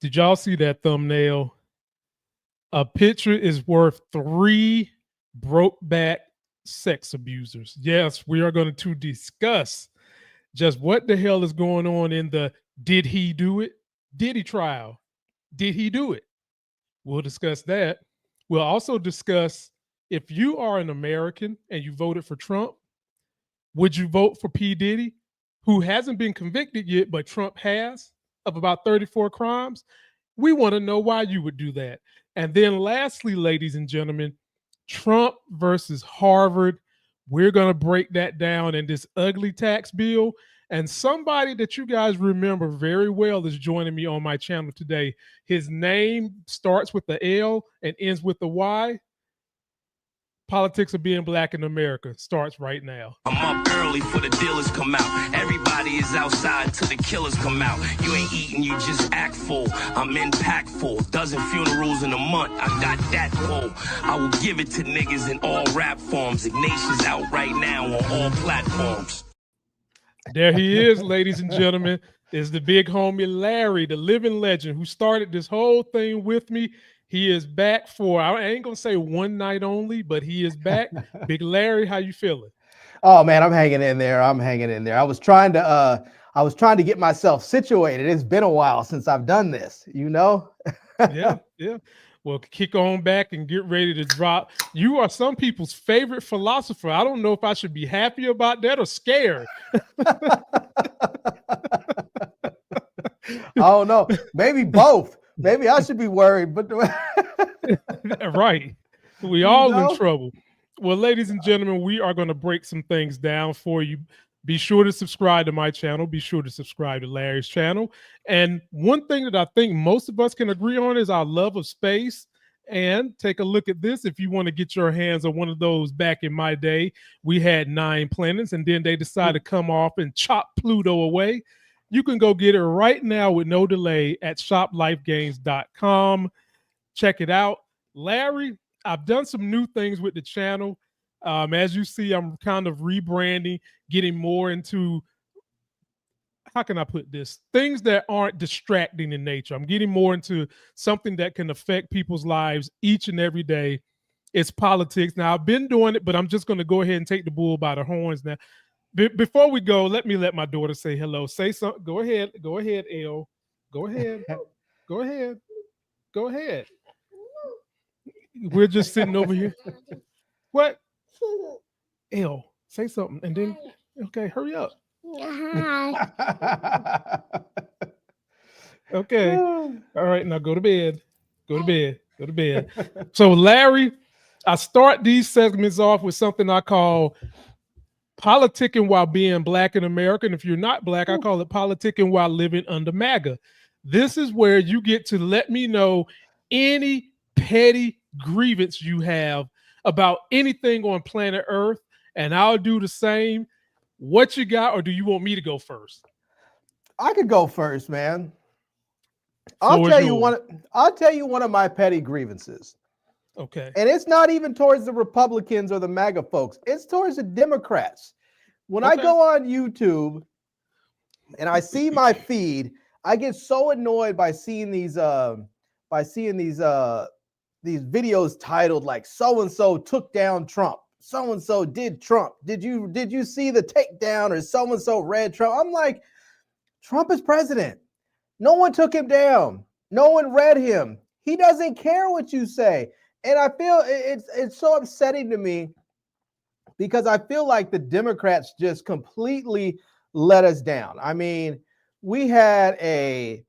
Did y'all see that thumbnail? A picture is worth 3 broke back sex abusers. Yes, we are going to discuss just what the hell is going on in the Did He Do It? Diddy trial. Did he do it? We'll discuss that. We'll also discuss if you are an American and you voted for Trump, would you vote for P. Diddy, who hasn't been convicted yet, but Trump has, of about 34 crimes? We want to know why you would do that. And then lastly, ladies and gentlemen, Trump versus Harvard. We're going to break that down in this ugly tax bill. And somebody that you guys remember very well is joining me on my channel today. His name starts with the L and ends with the Y. Politics of Being Black in America starts right now. I'm up early for the dealers come out. Everybody is outside till the killers come out. You ain't eating, you just act full. I'm impactful. Dozen funerals in a month. I got that pull. I will give it to niggas in all rap forms. Ignatius out right now on all platforms. There he is, ladies and gentlemen. Is the big homie Larry, the living legend who started this whole thing with me. He is back for, I ain't gonna say one night only, but he is back. Big Larry, how you feeling? Oh man, I'm hanging in there. I'm hanging in there. I was trying to get myself situated. It's been a while since I've done this, you know? Yeah. Well, kick on back and get ready to drop. You are some people's favorite philosopher. I don't know if I should be happy about that or scared. I don't know. Maybe both. Maybe I should be worried, but right. We all in trouble. Well, ladies and gentlemen, we are going to break some things down for you. Be sure to subscribe to my channel. Be sure to subscribe to Larry's channel. And one thing that I think most of us can agree on is our love of space. And take a look at this. If you want to get your hands on one of those, back in my day, we had 9 planets, and then they decided to come off and chop Pluto away. You can go get it right now with no delay at shoplifegames.com. Check it out. Larry, I've done some new things with the channel. As you see, I'm kind of rebranding, getting more into, how can I put this? Things that aren't distracting in nature. I'm getting more into something that can affect people's lives each and every day. It's politics. Now, I've been doing it, but I'm just going to go ahead and take the bull by the horns now. Before we go, let my daughter say hello. Say something. Go ahead. Go ahead, Elle. Go ahead. Go ahead. Go ahead. We're just sitting over here. What? Elle, say something. And then, okay, hurry up. Okay. All right, now go to bed. Go to bed. Go to bed. So, Larry, I start these segments off with something I call politicking while being Black in America. And if you're not Black, I call it politicking while living under MAGA. This is where you get to let me know any petty grievance you have about anything on planet Earth, and I'll do the same. What you got, or do you want me to go first? I could go first, man. I'll tell you one of my petty grievances. Okay. And it's not even towards the Republicans or the MAGA folks. It's towards the Democrats. When I go on YouTube and I see my feed, I get so annoyed by seeing these videos titled like so-and-so took down Trump. So-and-so did Trump. Did you see the takedown, or so-and-so read Trump? I'm like, Trump is president. No one took him down. No one read him. He doesn't care what you say. And I feel it's so upsetting to me because I feel like the Democrats just completely let us down. I mean, we had a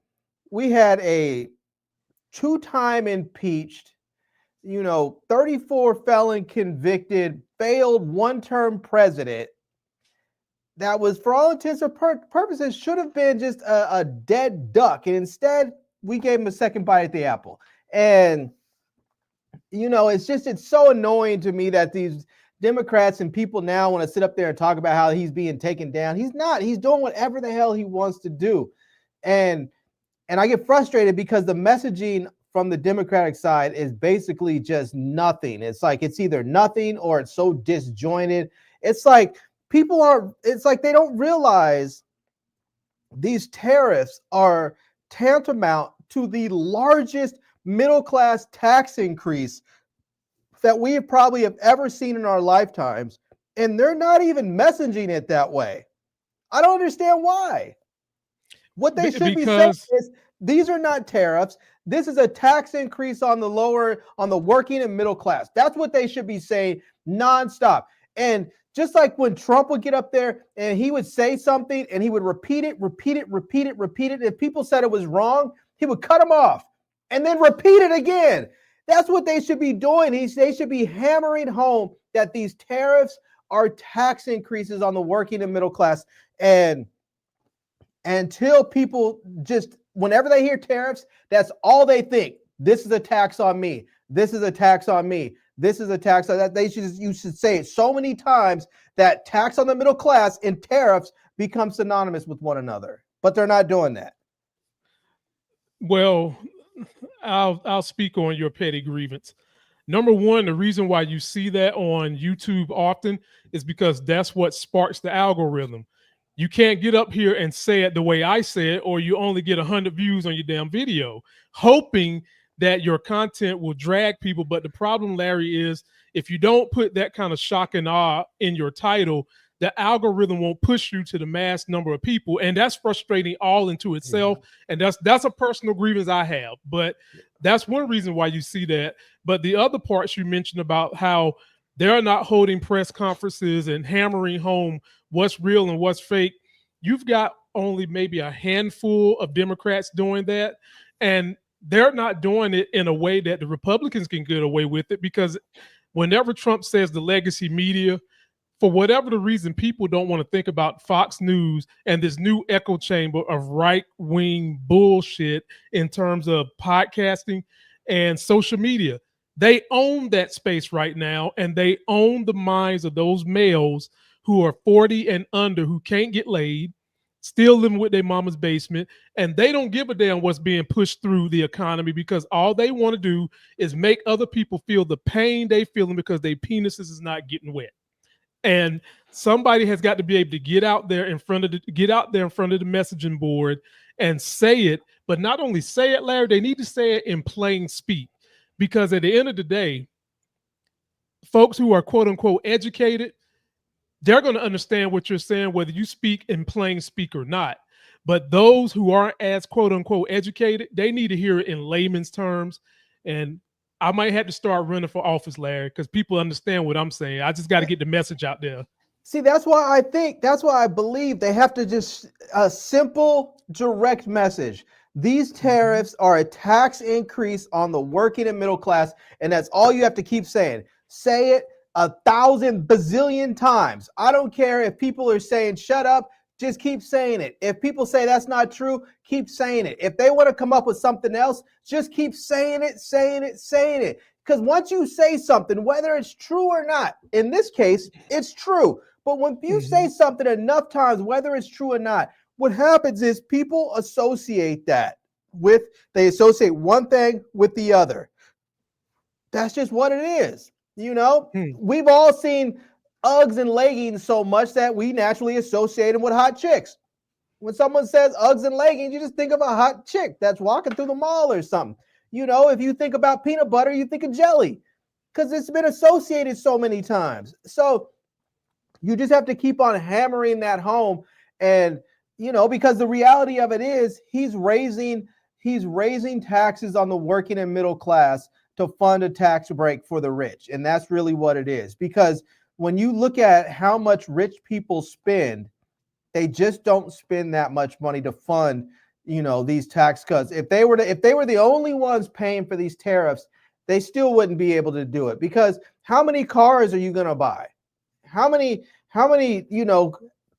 2-time impeached, 34 felon convicted, failed 1-term president that was, for all intents and purposes, should have been just a dead duck. And instead, we gave him a second bite at the apple. And it's so annoying to me that these Democrats and people now want to sit up there and talk about how he's being taken down. He's not. He's doing whatever the hell he wants to do. And I get frustrated because the messaging from the Democratic side is basically just nothing. It's like it's either nothing or it's so disjointed. It's like it's like they don't realize these tariffs are tantamount to the largest middle-class tax increase that we probably have ever seen in our lifetimes, and they're not even messaging it that way. I don't understand why. What they should be saying is, these are not tariffs. This is a tax increase on the working and middle class. That's what they should be saying nonstop. And just like when Trump would get up there and he would say something and he would repeat it. If people said it was wrong, he would cut them off and then repeat it again. That's what they should be doing. They should be hammering home that these tariffs are tax increases on the working and middle class. And until people just, whenever they hear tariffs, that's all they think. This is a tax on me. This is a tax on me. This is a tax on that. You should say it so many times that tax on the middle class and tariffs become synonymous with one another. But they're not doing that. Well, I'll speak on your petty grievance. Number one, the reason why you see that on YouTube often is because that's what sparks the algorithm. You can't get up here and say it the way I say it, or you only get 100 views on your damn video, hoping that your content will drag people. But the problem, Larry, is if you don't put that kind of shock and awe in your title, the algorithm won't push you to the mass number of people. And that's frustrating all into itself. And that's a personal grievance I have. But that's one reason why you see that. But the other parts you mentioned about how they're not holding press conferences and hammering home what's real and what's fake. You've got only maybe a handful of Democrats doing that. And they're not doing it in a way that the Republicans can get away with it, because whenever Trump says the legacy media, for whatever the reason, people don't want to think about Fox News and this new echo chamber of right-wing bullshit in terms of podcasting and social media. They own that space right now, and they own the minds of those males who are 40 and under, who can't get laid, still living with their mama's basement, and they don't give a damn what's being pushed through the economy, because all they want to do is make other people feel the pain they feeling because their penises is not getting wet. And somebody has got to be able to get out there in front of the messaging board and say it. But not only say it, Larry, they need to say it in plain speak, because at the end of the day, folks who are quote unquote educated, they're going to understand what you're saying, whether you speak in plain speak or not. But those who aren't as quote unquote educated, they need to hear it in layman's terms. And I might have to start running for office, Larry, because people understand what I'm saying. I just got to get the message out there. See, that's why I believe they have to just a simple, direct message. These tariffs are a tax increase on the working and middle class, and that's all you have to keep saying. Say it 1,000 bazillion times. I don't care if people are saying shut up, just keep saying it. If people say that's not true, keep saying it. If they want to come up with something else, just keep saying it. Because once you say something, whether it's true or not, in this case, it's true. But when you say something enough times, whether it's true or not, what happens is people associate they associate one thing with the other. That's just what it is. We've all seen Uggs and leggings so much that we naturally associate them with hot chicks. When someone says Uggs and leggings, you just think of a hot chick that's walking through the mall or something. If you think about peanut butter, you think of jelly, because it's been associated so many times. So you just have to keep on hammering that home. And, because the reality of it is he's raising taxes on the working and middle class to fund a tax break for the rich. And that's really what it is. Because when you look at how much rich people spend, they just don't spend that much money to fund, these tax cuts. If they were the only ones paying for these tariffs, they still wouldn't be able to do it. Because how many cars are you going to buy? How many,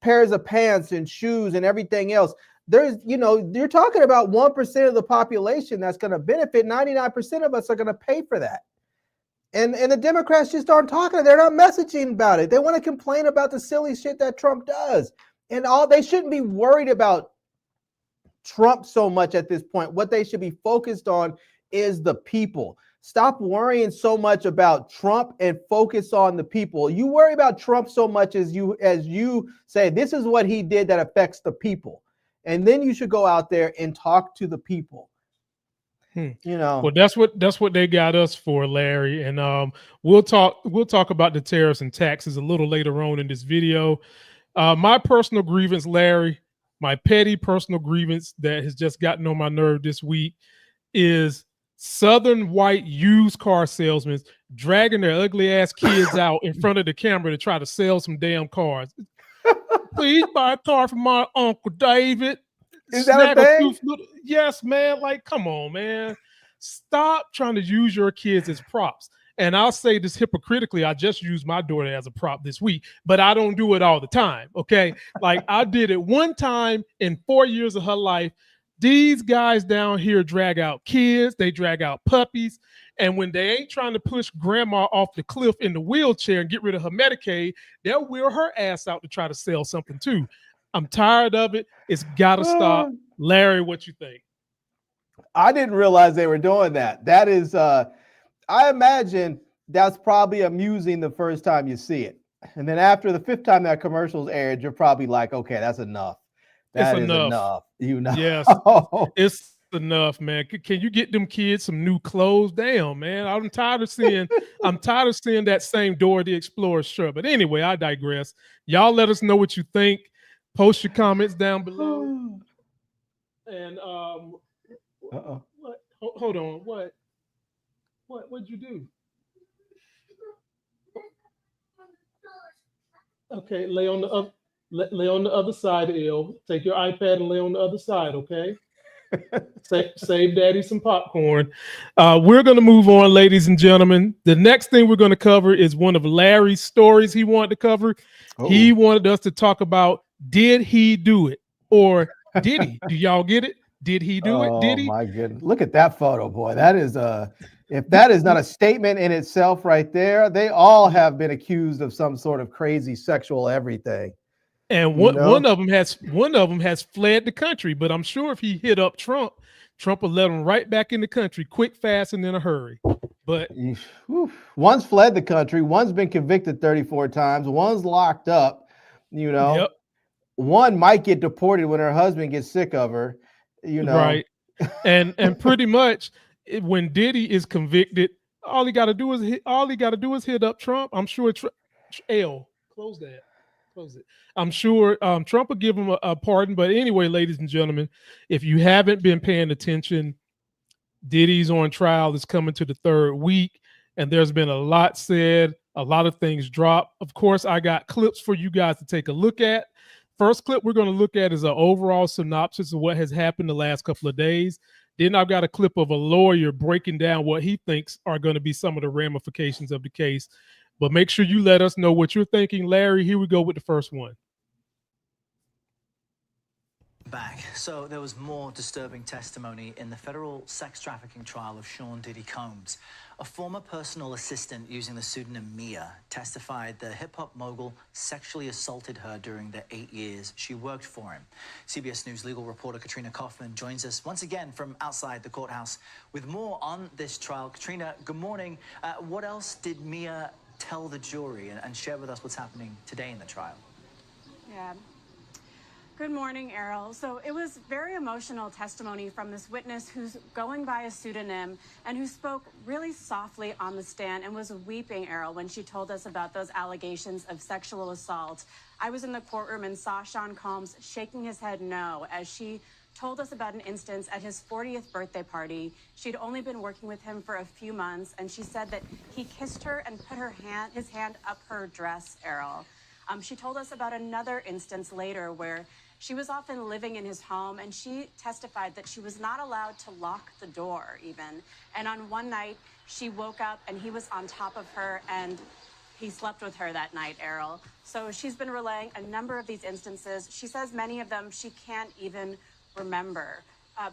pairs of pants and shoes and everything else? You're talking about 1% of the population that's going to benefit. 99% of us are going to pay for that. And the Democrats just aren't talking. They're not messaging about it. They want to complain about the silly shit that Trump does. And they shouldn't be worried about Trump so much at this point. What they should be focused on is the people. Stop worrying so much about Trump and focus on the people. You worry about Trump so much as you say, this is what he did that affects the people. And then you should go out there and talk to the people. You know. Well, that's what they got us for, Larry. And we'll talk about the tariffs and taxes a little later on in this video. My personal grievance, Larry, my petty personal grievance that has just gotten on my nerve this week is Southern white used car salesmen dragging their ugly ass kids out in front of the camera to try to sell some damn cars. Please buy a car from my Uncle David. Is that a thing? Yes, man. Like, come on, man. Stop trying to use your kids as props. And I'll say this hypocritically, I just used my daughter as a prop this week, but I don't do it all the time, okay? Like, I did it one time in 4 years of her life. These guys down here drag out kids, they drag out puppies, and when they ain't trying to push grandma off the cliff in the wheelchair and get rid of her Medicaid, they'll wheel her ass out to try to sell something too. I'm tired of it. It's got to stop. Larry, what you think? I didn't realize they were doing that. That is, I imagine that's probably amusing the first time you see it. And then after the fifth time that commercial's aired, you're probably like, okay, that's enough. That is enough. You know? Yes, it's enough, man. Can you get them kids some new clothes? Damn, man. I'm tired of seeing that same Dora the Explorer shirt. But anyway, I digress. Y'all let us know what you think. Post your comments down below. And what? Hold on. What'd you do? Okay, lay on the other side, Il. Take your iPad and lay on the other side, okay? Save Daddy some popcorn. We're going to move on, ladies and gentlemen. The next thing we're going to cover is one of Larry's stories he wanted to cover. Oh. He wanted us to talk about, did he do it? Or did he? Do y'all get it? Did he do it? Did he? Oh, my goodness. Look at that photo, boy. That is if that is not a statement in itself right there, they all have been accused of some sort of crazy sexual everything. And one of them has fled the country, but I'm sure if he hit up Trump will let him right back in the country, quick, fast, and in a hurry. But one's fled the country, one's been convicted 34 times, one's locked up, you know. Yep. One might get deported when her husband gets sick of her, you know. Right. And pretty much when Diddy is convicted, all he got to do is hit up Trump. I'm sure close that. Close it. I'm sure Trump will give him a pardon. But anyway, ladies and gentlemen, if you haven't been paying attention, Diddy's on trial. Is coming to the third week, and there's been a lot said, a lot of things dropped. Of course, I got clips for you guys to take a look at. First clip we're going to look at is an overall synopsis of what has happened the last couple of days. Then I've got a clip of a lawyer breaking down what he thinks are going to be some of the ramifications of the case. But make sure you let us know what you're thinking. Larry, here we go with the first one. Back. So there was more disturbing testimony in the federal sex trafficking trial of Sean Diddy Combs. A former personal assistant using the pseudonym Mia testified the hip-hop mogul sexually assaulted her during the 8 years she worked for him. CBS News legal reporter Katrina Kaufman joins us once again from outside the courthouse with more on this trial. Katrina, good morning. What else did Mia tell the jury and share with us what's happening today in the trial? Yeah. Good morning, Errol. So it was very emotional testimony from this witness who's going by a pseudonym and who spoke really softly on the stand and was weeping, Errol, when she told us about those allegations of sexual assault. I was in the courtroom and saw Sean Combs shaking his head no as she told us about an instance at his 40th birthday party. She'd only been working with him for a few months, and she said that he kissed her and put his hand up her dress, Errol. She told us about another instance later where she was often living in his home, and she testified that she was not allowed to lock the door even. And on one night, she woke up and he was on top of her, and he slept with her that night, Errol. So she's been relaying a number of these instances. She says many of them she can't even remember.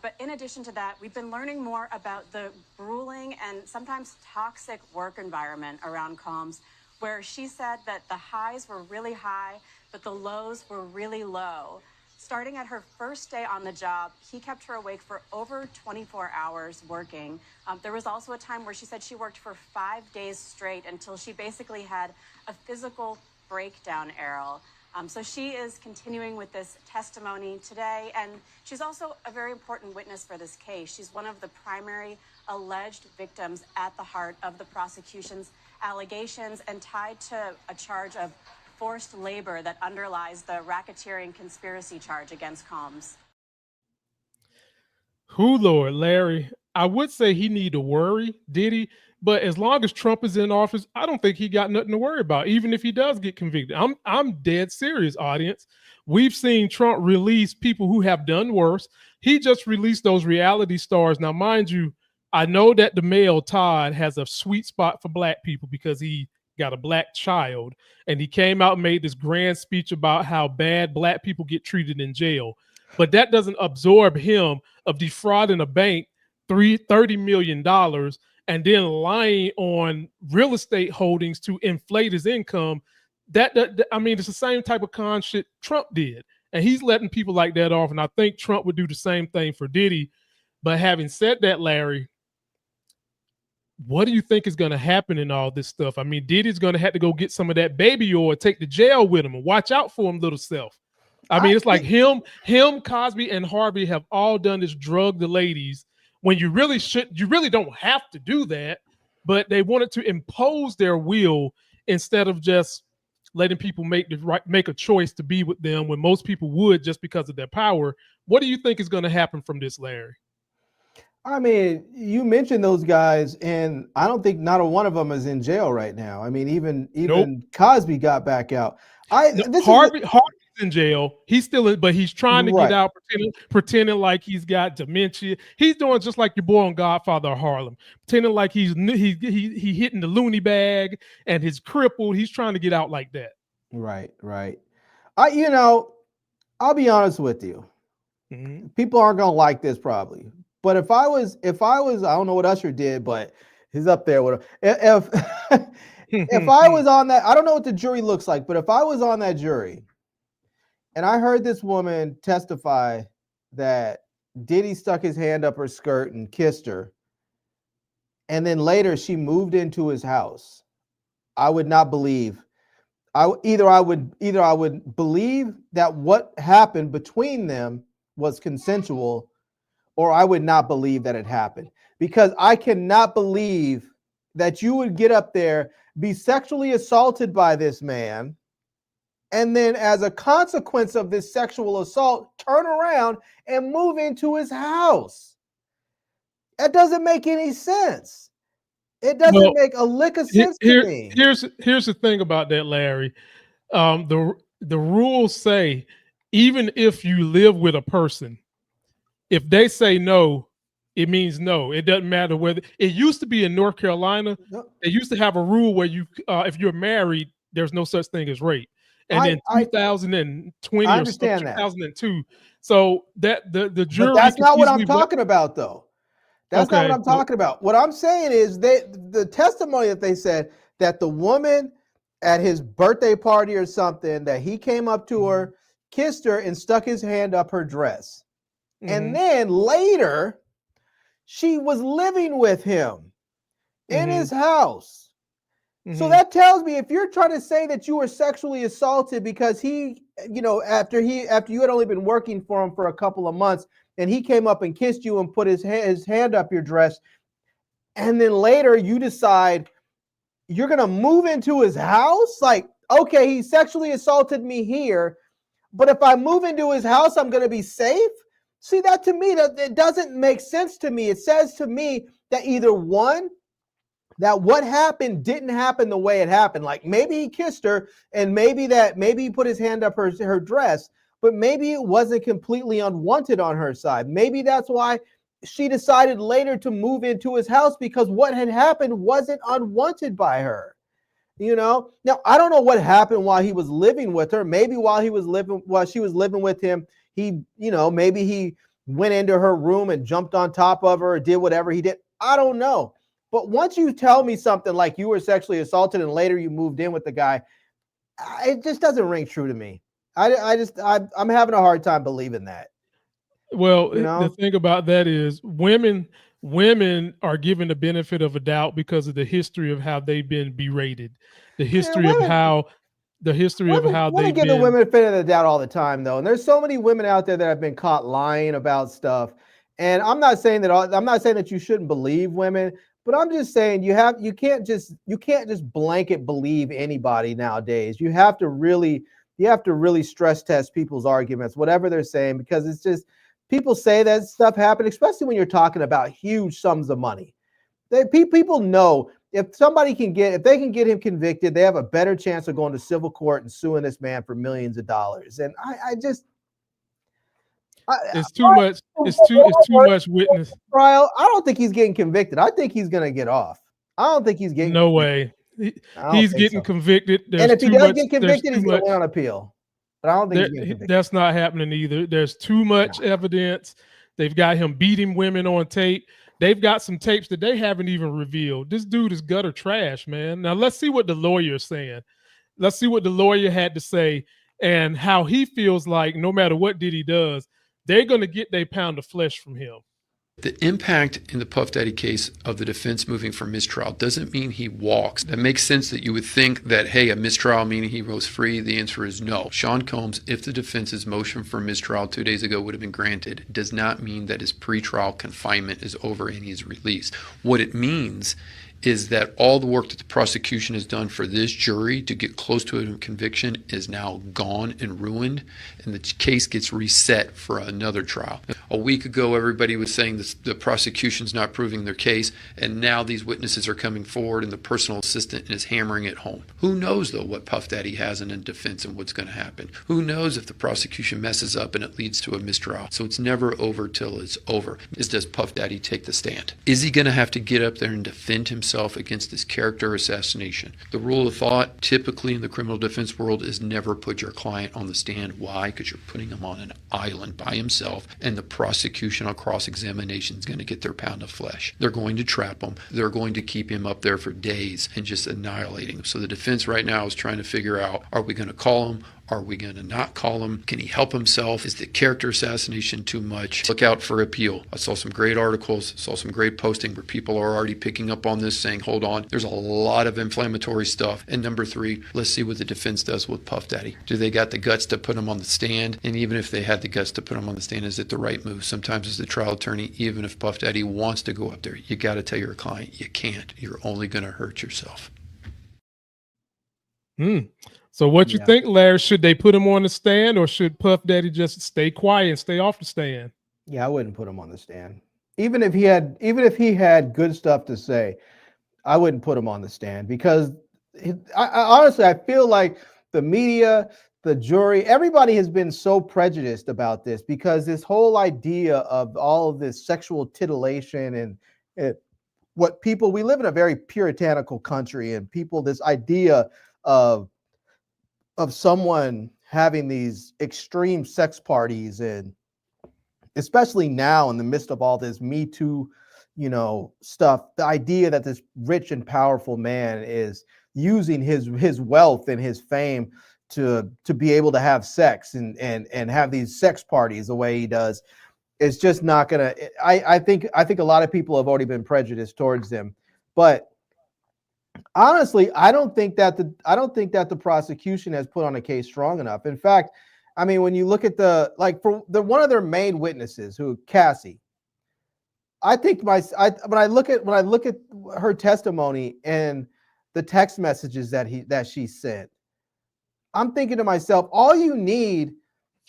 But in addition to that, we've been learning more about the grueling and sometimes toxic work environment around Combs, where she said that the highs were really high, but the lows were really low. Starting at her first day on the job, he kept her awake for over 24 hours working. There was also a time where she said she worked for 5 days straight until she basically had a physical breakdown, Errol. So she is continuing with this testimony today, and she's also a very important witness for this case. She's one of the primary alleged victims at the heart of the prosecution's allegations and tied to a charge of forced labor that underlies the racketeering conspiracy charge against Combs. Who, Lord, Larry? I would say he need to worry, Diddy, but as long as Trump is in office, I don't think he got nothing to worry about, even if he does get convicted. I'm dead serious, audience. We've seen Trump release people who have done worse. He just released those reality stars. Now, mind you, I know that the male Todd has a sweet spot for black people because he got a black child, and he came out and made this grand speech about how bad black people get treated in jail. But that doesn't absorb him of defrauding a bank $30 million and then lying on real estate holdings to inflate his income. I mean, it's the same type of con shit Trump did. And he's letting people like that off. And I think Trump would do the same thing for Diddy. But having said that, Larry, what do you think is going to happen in all this stuff? I mean, Diddy's going to have to go get some of that baby oil, take to jail with him, and watch out for him, little self. I mean, it's like him, Cosby, and Harvey have all done this drug the ladies when you really don't have to do that, but they wanted to impose their will instead of just letting people make a choice to be with them when most people would just because of their power. What do you think is going to happen from this, Larry? I mean, you mentioned those guys, and I don't think not a one of them is in jail right now. I mean, even Nope. Cosby got back out. Harvey's in jail. He's still in, but he's trying to Right. get out, pretending like he's got dementia. He's doing just like your boy on Godfather of Harlem, pretending like he hitting the loony bag and he's crippled. He's trying to get out like that. Right. I'll be honest with you. Mm-hmm. People aren't gonna like this probably. But if I was, I don't know what Usher did, but he's up there with him. If I was on that, I don't know what the jury looks like, but if I was on that jury and I heard this woman testify that Diddy stuck his hand up her skirt and kissed her, and then later she moved into his house, I would not believe. Either I would believe that what happened between them was consensual, or I would not believe that it happened, because I cannot believe that you would get up there, be sexually assaulted by this man, and then as a consequence of this sexual assault, turn around and move into his house. That doesn't make any sense. It doesn't make a lick of sense to me. Here's the thing about that, Larry. The rules say even if you live with a person, if they say no, it means no. It doesn't matter whether it used to be in North Carolina. They used to have a rule where you, if you're married, there's no such thing as rape. And in 2020 or 2002, so that the jury. But that's not what I'm talking about, though. That's not what I'm talking about. What I'm saying is the testimony that they said that the woman at his birthday party or something, that he came up to her, kissed her, and stuck his hand up her dress. And then later, she was living with him in his house. So that tells me, if you're trying to say that you were sexually assaulted because he, after you had only been working for him for a couple of months, and he came up and kissed you and put his hand up your dress, and then later you decide you're going to move into his house? Like, okay, he sexually assaulted me here, but if I move into his house, I'm going to be safe? See, that to me, it doesn't make sense to me. It says to me that either one, that what happened didn't happen the way it happened. Like maybe he kissed her, and maybe he put his hand up her dress, but maybe it wasn't completely unwanted on her side. Maybe that's why she decided later to move into his house, because what had happened wasn't unwanted by her. Now I don't know what happened while he was living with her. Maybe while she was living with him, he, maybe he went into her room and jumped on top of her or did whatever he did. I don't know. But once you tell me something like you were sexually assaulted and later you moved in with the guy, it just doesn't ring true to me. I'm having a hard time believing that. Well, the thing about that is women are given the benefit of a doubt because of the history of how they've been berated, the history of how the history of how they give the women the benefit of the doubt all the time, though. And there's so many women out there that have been caught lying about stuff. And I'm not saying that you shouldn't believe women, but I'm just saying you can't just blanket believe anybody nowadays. You have to really stress test people's arguments, whatever they're saying, because it's just people say that stuff happened, especially when you're talking about huge sums of money. People know if they can get him convicted, they have a better chance of going to civil court and suing this man for millions of dollars. And it's too much. It's too much witness trial. I don't think he's getting convicted. I think he's going to get off. I don't think he's getting. No way. He's getting convicted. And if he does get convicted, he's going to win on appeal. But I don't think he's getting convicted. That's not happening either. There's too much evidence. They've got him beating women on tape. They've got some tapes that they haven't even revealed. This dude is gutter trash, man. Now let's see what the lawyer is saying. Let's see what the lawyer had to say and how he feels like no matter what Diddy does, they're going to get their pound of flesh from him. The impact in the Puff Daddy case of the defense moving for mistrial doesn't mean he walks. That makes sense that you would think that, hey, a mistrial meaning he goes free. The answer is no. Sean Combs, if the defense's motion for mistrial 2 days ago would have been granted, does not mean that his pretrial confinement is over and he's released. What it means is that all the work that the prosecution has done for this jury to get close to a conviction is now gone and ruined, and the case gets reset for another trial. A week ago, everybody was saying the prosecution's not proving their case, and now these witnesses are coming forward and the personal assistant is hammering it home. Who knows, though, what Puff Daddy has in defense and what's going to happen? Who knows if the prosecution messes up and it leads to a mistrial? So it's never over till it's over. Does Puff Daddy take the stand? Is he going to have to get up there and defend himself against this character assassination? The rule of thought typically in the criminal defense world is never put your client on the stand. Why? Because you're putting him on an island by himself, and the prosecution on cross-examination is going to get their pound of flesh. They're going to trap him. They're going to keep him up there for days and just annihilating him. So the defense right now is trying to figure out, are we going to call him? Are we going to not call him? Can he help himself? Is the character assassination too much? Look out for appeal. I saw some great articles, saw some great posting where people are already picking up on this, saying, hold on, there's a lot of inflammatory stuff. And number three, let's see what the defense does with Puff Daddy. Do they got the guts to put him on the stand? And even if they had the guts to put him on the stand, is it the right move? Sometimes as the trial attorney, even if Puff Daddy wants to go up there, you got to tell your client, you can't. You're only going to hurt yourself. So what you think, Larry? Should they put him on the stand, or should Puff Daddy just stay quiet and stay off the stand? Yeah, I wouldn't put him on the stand. Even if he had good stuff to say, I wouldn't put him on the stand, because honestly, I feel like the media, the jury, everybody has been so prejudiced about this, because this whole idea of all of this sexual titillation and we live in a very puritanical country, and this idea of someone having these extreme sex parties, and especially now in the midst of all this Me Too, stuff, the idea that this rich and powerful man is using his wealth and his fame to be able to have sex and have these sex parties the way he does, is just not gonna. I think a lot of people have already been prejudiced towards him, but honestly, I don't think that the prosecution has put on a case strong enough. In fact, I mean, when you look at one of their main witnesses, Cassie, I think when I look at her testimony and the text messages that she sent, I'm thinking to myself, all you need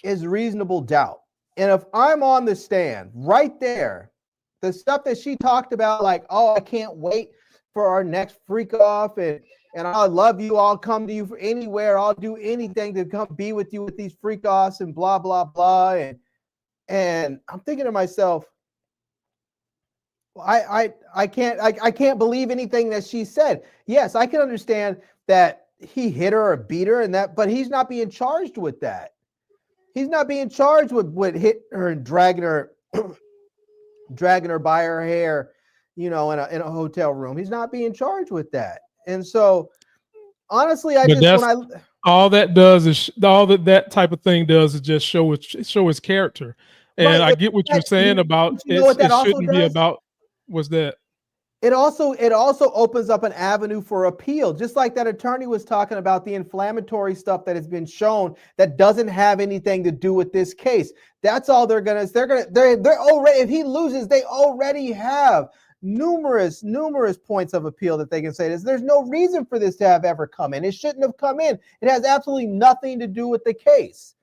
is reasonable doubt. And if I'm on the stand right there, the stuff that she talked about, like, oh, I can't wait for our next freak off, and I love you, I'll come to you for anywhere, I'll do anything to come be with you with these freak offs and blah blah blah, and I'm thinking to myself, I can't believe anything that she said. Yes, I can understand that he hit her or beat her, but he's not being charged with that. He's not being charged with hit her and dragging her by her hair, in a hotel room. He's not being charged with that. And so honestly, all that type of thing does is just show his character. And right, I get what you're saying about it shouldn't be about. What's that? it also opens up an avenue for appeal, just like that attorney was talking about the inflammatory stuff that has been shown that doesn't have anything to do with this case. That's all they're already, if he loses, they already have numerous points of appeal that they can say. There's no reason for this to have ever come in. It shouldn't have come in. It has absolutely nothing to do with the case.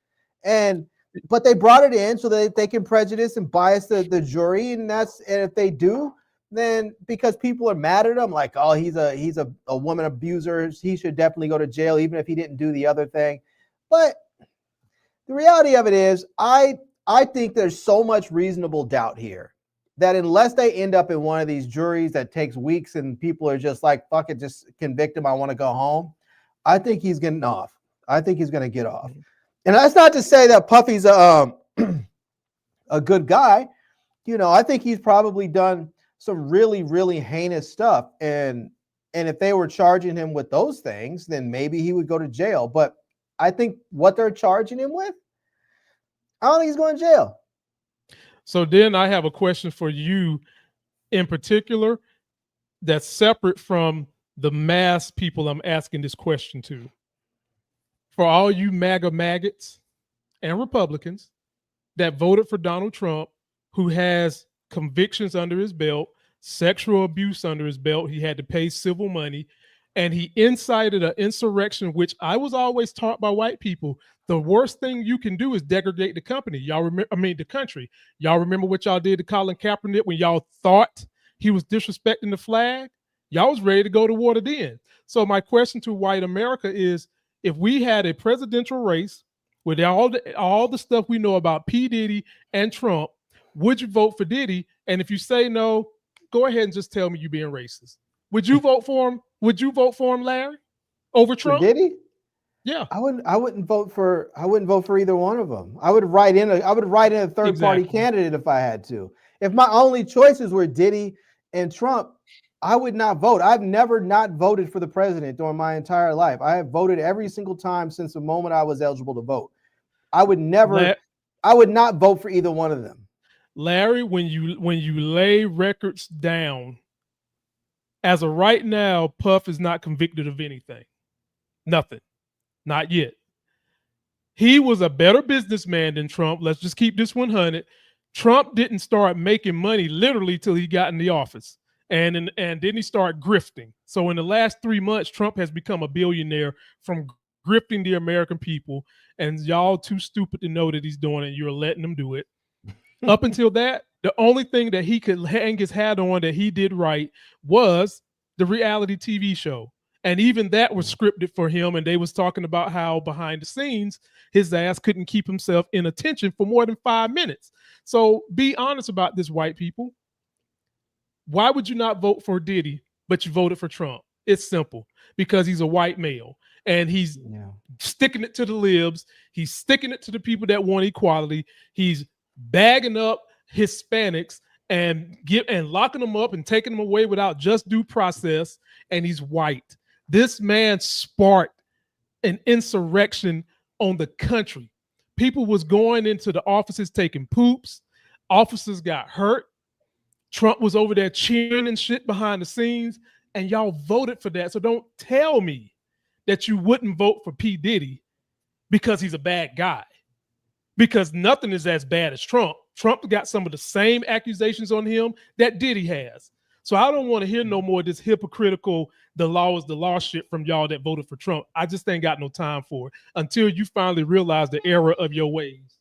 But they brought it in so that they can prejudice and bias the jury, and if they do, then because people are mad at him, like, oh, he's a woman abuser, he should definitely go to jail, even if he didn't do the other thing. But the reality of it is, I think there's so much reasonable doubt here that unless they end up in one of these juries that takes weeks and people are just like, fuck it, just convict him, I want to go home, I think he's getting off. I think he's going to get off. And that's not to say that Puffy's a good guy. You know, I think he's probably done some really, really heinous stuff. And if they were charging him with those things, then maybe he would go to jail. But I think what they're charging him with, I don't think he's going to jail. So then I have a question for you in particular that's separate from the mass people I'm asking this question to. For all you MAGA maggots and Republicans that voted for Donald Trump, who has convictions under his belt, sexual abuse under his belt, he had to pay civil money, and he incited an insurrection, which I was always taught by white people, the worst thing you can do is degrade the company. The country. Y'all remember what y'all did to Colin Kaepernick when y'all thought he was disrespecting the flag? Y'all was ready to go to war then. So my question to white America is, if we had a presidential race with all the stuff we know about P. Diddy and Trump, would you vote for Diddy? And if you say no, go ahead and just tell me you're being racist. Would you vote for him? Would you vote for him, Larry, over Trump? For Diddy? Yeah, I wouldn't vote for either one of them. I would write in a third party candidate if I had to. If my only choices were Diddy and Trump, I would not vote. I've never not voted for the president during my entire life. I have voted every single time since the moment I was eligible to vote. I would not vote for either one of them. Larry, when you lay records down, as of right now, Puff is not convicted of anything. Nothing. Not yet. He was a better businessman than Trump. Let's just keep this 100. Trump didn't start making money literally till he got in the office. And then he started grifting. So in the last 3 months, Trump has become a billionaire from grifting the American people. And y'all too stupid to know that he's doing it. You're letting him do it. Up until that, the only thing that he could hang his hat on that he did right was the reality TV show. And even that was scripted for him. And they was talking about how behind the scenes, his ass couldn't keep himself in attention for more than 5 minutes. So be honest about this, white people. Why would you not vote for Diddy, but you voted for Trump? It's simple. Because he's a white male. And he's sticking it to the libs. He's sticking it to the people that want equality. He's bagging up Hispanics and locking them up and taking them away without just due process. And he's white. This man sparked an insurrection on the country. People was going into the offices taking poops. Officers got hurt. Trump was over there cheering and shit behind the scenes, and y'all voted for that. So don't tell me that you wouldn't vote for P. Diddy because he's a bad guy. Because nothing is as bad as Trump. Trump got some of the same accusations on him that Diddy has. So I don't want to hear no more of this hypocritical, the law is the law shit from y'all that voted for Trump. I just ain't got no time for it until you finally realize the error of your ways.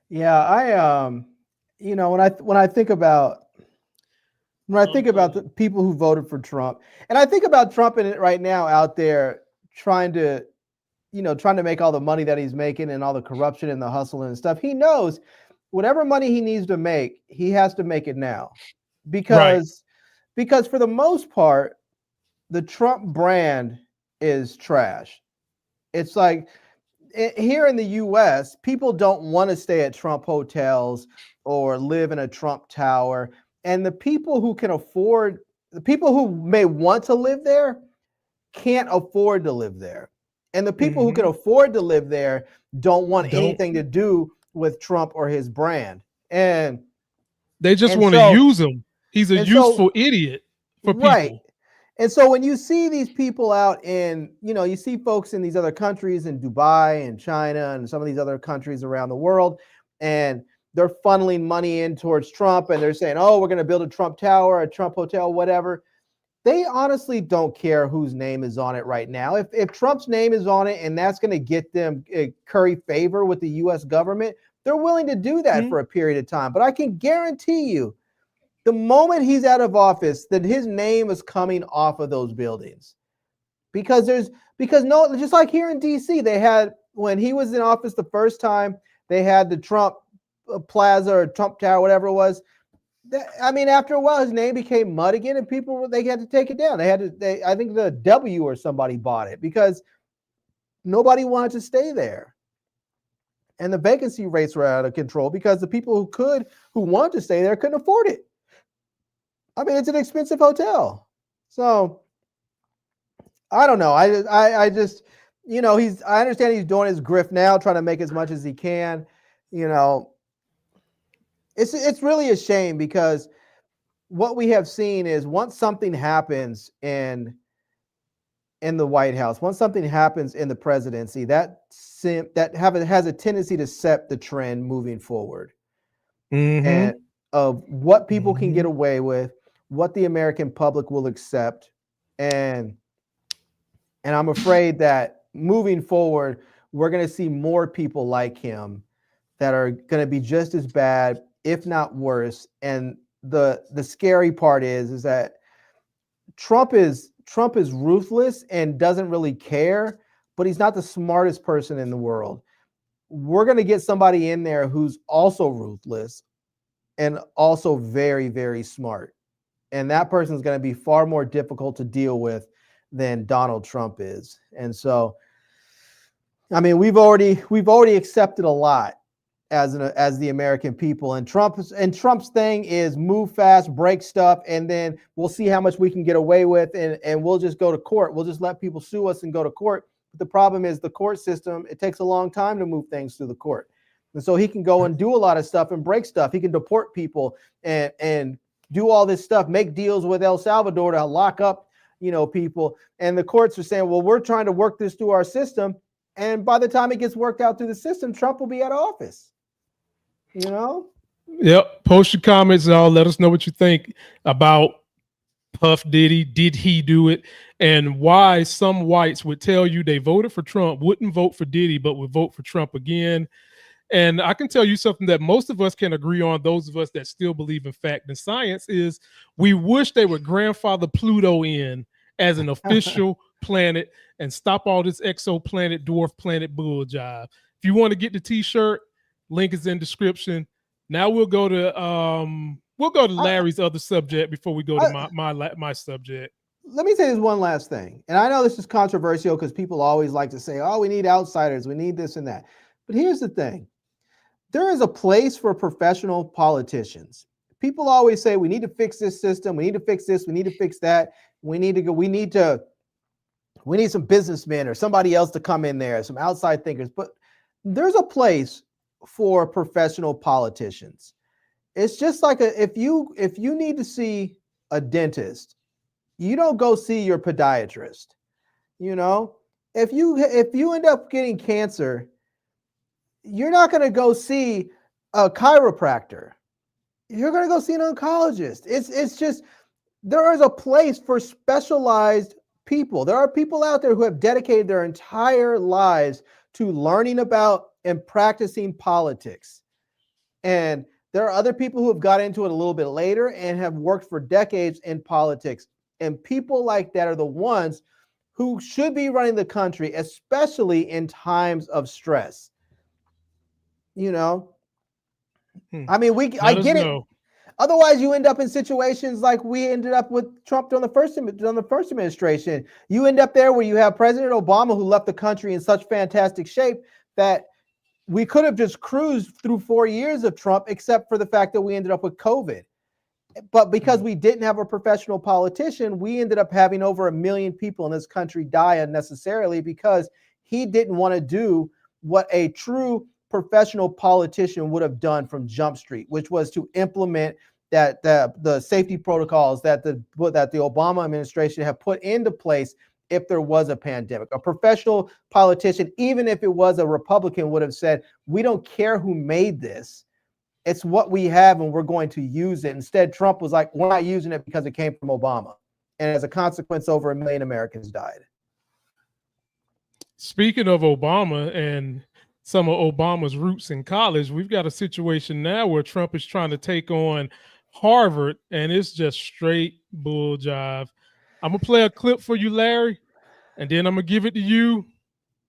Yeah, when I think about the people who voted for Trump, and I think about Trump in it right now out there trying to make all the money that he's making and all the corruption and the hustle and stuff. He knows whatever money he needs to make, he has to make it now, because for the most part, the Trump brand is trash. It's like here in the US, people don't want to stay at Trump hotels or live in a Trump tower. And the people who may want to live there can't afford to live there. And the people who can afford to live there don't want anything to do with Trump or his brand. And they just want to use him. He's a And useful idiot for people. And so when you see these people out in, you see folks in these other countries, in Dubai and China and some of these other countries around the world, and they're funneling money in towards Trump, and they're saying, oh, we're going to build a Trump tower, a Trump hotel, whatever. They honestly don't care whose name is on it right now. If Trump's name is on it and that's going to get them curry favor with the U.S. government, they're willing to do that for a period of time. But I can guarantee you, the moment he's out of office, that his name is coming off of those buildings. Because just like here in D.C., they had, when he was in office the first time, they had the Trump Plaza or Trump Tower, whatever it was. After a while, his name became mud again, and they had to take it down. I think the W or somebody bought it because nobody wanted to stay there. And the vacancy rates were out of control because the people who wanted to stay there couldn't afford it. It's an expensive hotel. So I don't know. I just, I understand he's doing his grift now, trying to make as much as he can. It's really a shame because what we have seen is once something happens in the White House, once something happens in the presidency, that has a tendency to set the trend moving forward. And of what people can get away with, what the American public will accept. And I'm afraid that moving forward, we're going to see more people like him that are going to be just as bad, if not worse. And the scary part is that Trump is ruthless and doesn't really care, but he's not the smartest person in the world. We're going to get somebody in there who's also ruthless and also very, very smart. And that person is going to be far more difficult to deal with than Donald Trump is. And so, we've already accepted a lot as the American people. And Trump's thing is move fast, break stuff, and then we'll see how much we can get away with, and we'll just go to court. We'll just let people sue us and go to court. But the problem is the court system, it takes a long time to move things through the court. And so he can go and do a lot of stuff and break stuff. He can deport people and do all this stuff, make deals with El Salvador to lock up, people. And the courts are saying, well, we're trying to work this through our system. And by the time it gets worked out through the system, Trump will be out of office. Yep. Post your comments, y'all. Let us know what you think about Puff Diddy. Did he do it? And why some whites would tell you they voted for Trump, wouldn't vote for Diddy, but would vote for Trump again. And I can tell you something that most of us can agree on, those of us that still believe in fact and science, is we wish they would grandfather Pluto in as an official planet and stop all this exoplanet, dwarf planet bull jive. If you want to get the t-shirt, link is in description. Now we'll go to Larry's other subject before we go to my subject. Let me say this one last thing. And I know this is controversial because people always like to say, oh, we need outsiders, we need this and that. But here's the thing. There is a place for professional politicians. People always say we need to fix this system, we need to fix this, we need to fix that. We need some businessmen or somebody else to come in there, some outside thinkers. But there's a place for professional politicians. It's just like if you need to see a dentist, you don't go see your podiatrist. If you end up getting cancer, you're not going to go see a chiropractor. You're going to go see an oncologist. It's just, there is a place for specialized people. There are people out there who have dedicated their entire lives to learning about and practicing politics. And there are other people who have got into it a little bit later and have worked for decades in politics. And people like that are the ones who should be running the country, especially in times of stress. I get it. Otherwise, you end up in situations like we ended up with Trump during the first administration. You end up there where you have President Obama, who left the country in such fantastic shape that we could have just cruised through 4 years of Trump, except for the fact that we ended up with COVID. But because we didn't have a professional politician, we ended up having over 1 million people in this country die unnecessarily because he didn't want to do what a true professional politician would have done from Jump Street, which was to implement that the safety protocols that the Obama administration have put into place if there was a pandemic. A professional politician, even if it was a Republican, would have said, we don't care who made this. It's what we have and we're going to use it. Instead, Trump was like, we're not using it because it came from Obama. And as a consequence, over 1 million Americans died. Speaking of Obama and some of Obama's roots in college, we've got a situation now where Trump is trying to take on Harvard, and it's just straight bull jive. I'm going to play a clip for you, Larry, and then I'm going to give it to you.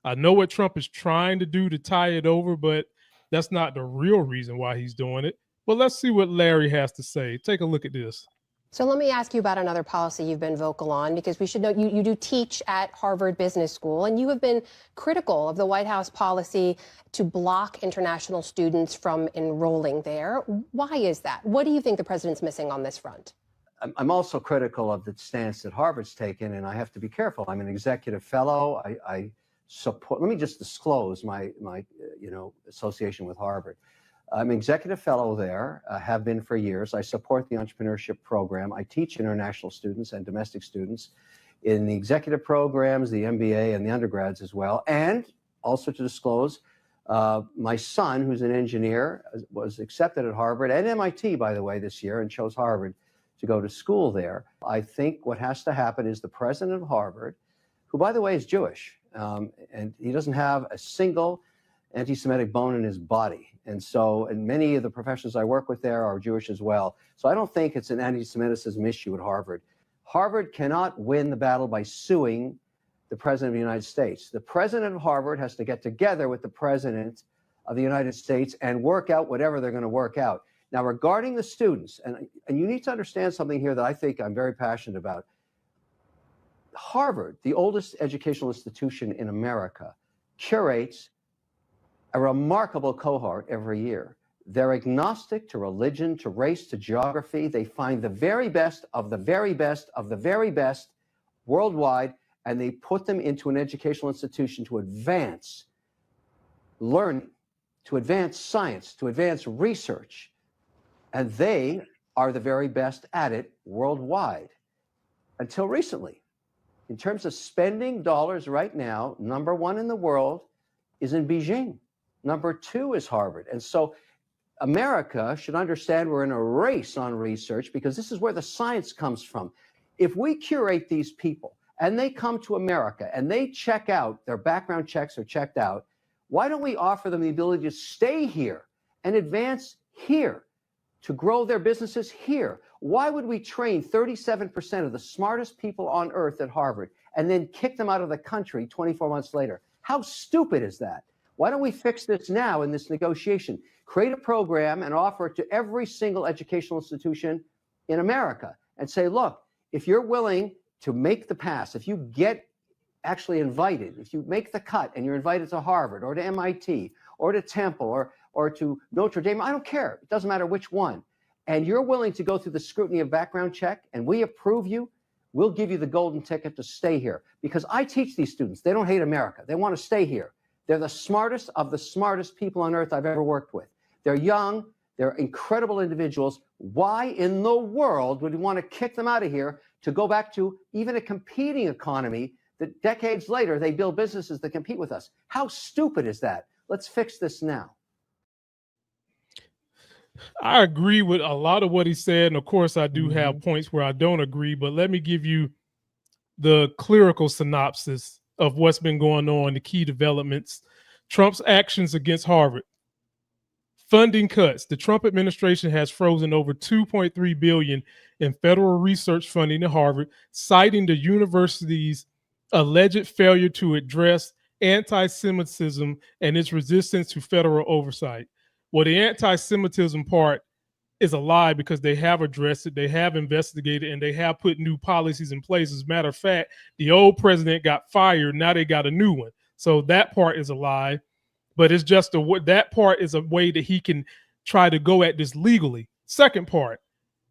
I know what Trump is trying to do to tie it over, but that's not the real reason why he's doing it. But let's see what Larry has to say. Take a look at this. So let me ask you about another policy you've been vocal on, because we should know you do teach at Harvard Business School, and you have been critical of the White House policy to block international students from enrolling there. Why is that? What do you think the president's missing on this front? I'm also critical of the stance that Harvard's taken, and I have to be careful. I'm an executive fellow. I support. Let me just disclose my association with Harvard. I'm an executive fellow there, have been for years. I support the entrepreneurship program. I teach international students and domestic students in the executive programs, the MBA, and the undergrads as well. And also to disclose, my son, who's an engineer, was accepted at Harvard and MIT, by the way, this year, and chose Harvard to go to school there. I think what has to happen is the president of Harvard, who, by the way, is Jewish, and he doesn't have a single anti-Semitic bone in his body. And many of the professors I work with there are Jewish as well. So I don't think it's an anti-Semitism issue at Harvard. Harvard cannot win the battle by suing the president of the United States. The president of Harvard has to get together with the president of the United States and work out whatever they're going to work out. Now, regarding the students, and you need to understand something here that I think I'm very passionate about. Harvard, the oldest educational institution in America, curates a remarkable cohort every year. They're agnostic to religion, to race, to geography. They find the very best of the very best of the very best worldwide, and they put them into an educational institution to advance learning, to advance science, to advance research. And they are the very best at it worldwide. Until recently, in terms of spending dollars right now, number one in the world is in Beijing. Number two is Harvard. And so America should understand we're in a race on research, because this is where the science comes from. If we curate these people and they come to America and they check out, their background checks are checked out, why don't we offer them the ability to stay here and advance here, to grow their businesses here? Why would we train 37% of the smartest people on earth at Harvard and then kick them out of the country 24 months later? How stupid is that? Why don't we fix this now in this negotiation? Create a program and offer it to every single educational institution in America and say, look, if you're willing to make the pass, if you get actually invited, if you make the cut and you're invited to Harvard or to MIT or to Temple or to Notre Dame, I don't care. It doesn't matter which one. And you're willing to go through the scrutiny of background check and we approve you, we'll give you the golden ticket to stay here. Because I teach these students, they don't hate America. They want to stay here. They're the smartest of the smartest people on earth I've ever worked with. They're young. They're incredible individuals. Why in the world would we want to kick them out of here to go back to even a competing economy that decades later they build businesses that compete with us? How stupid is that? Let's fix this now. I agree with a lot of what he said. And of course, I do have points where I don't agree, but let me give you the clerical synopsis of what's been going on, the key developments. Trump's actions against Harvard. Funding cuts. The Trump administration has frozen over $2.3 billion in federal research funding to Harvard, citing the university's alleged failure to address anti-Semitism and its resistance to federal oversight. Well, the anti-Semitism part is a lie, because they have addressed it, they have investigated, and they have put new policies in place. As a matter of fact, the old president got fired. Now they got a new one. So that part is a lie, but it's just that part is a way that he can try to go at this legally. Second part,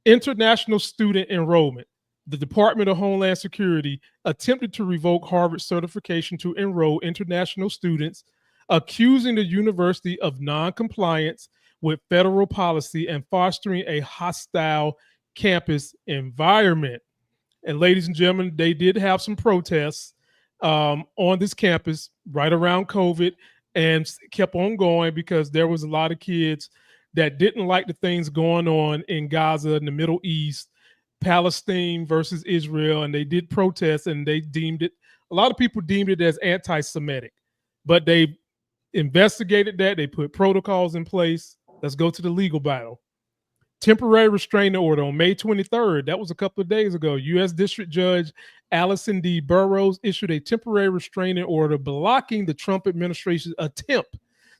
international student enrollment. The Department of Homeland Security attempted to revoke Harvard's certification to enroll international students, accusing the university of non-compliance with federal policy and fostering a hostile campus environment. And ladies and gentlemen, they did have some protests on this campus right around COVID and kept on going because there was a lot of kids that didn't like the things going on in Gaza, in the Middle East, Palestine versus Israel, and they did protest, and they deemed it, a lot of people deemed it as anti-Semitic, but they investigated that, they put protocols in place. Let's go to the legal battle. Temporary restraining order on May 23rd, that was a couple of days ago. U.S. District Judge Allison D. Burroughs issued a temporary restraining order blocking the Trump administration's attempt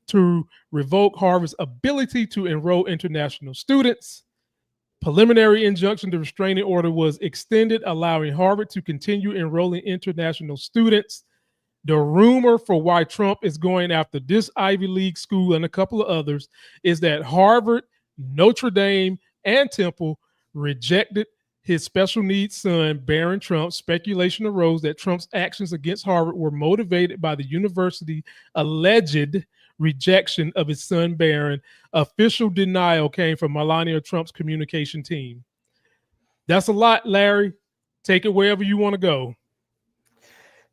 to revoke Harvard's ability to enroll international students. Preliminary injunction to restraining order was extended, allowing Harvard to continue enrolling international students. The rumor for why Trump is going after this Ivy League school and a couple of others is that Harvard, Notre Dame, and Temple rejected his special needs son, Barron Trump. Speculation arose that Trump's actions against Harvard were motivated by the university's alleged rejection of his son, Barron. Official denial came from Melania Trump's communication team. That's a lot, Larry. Take it wherever you want to go.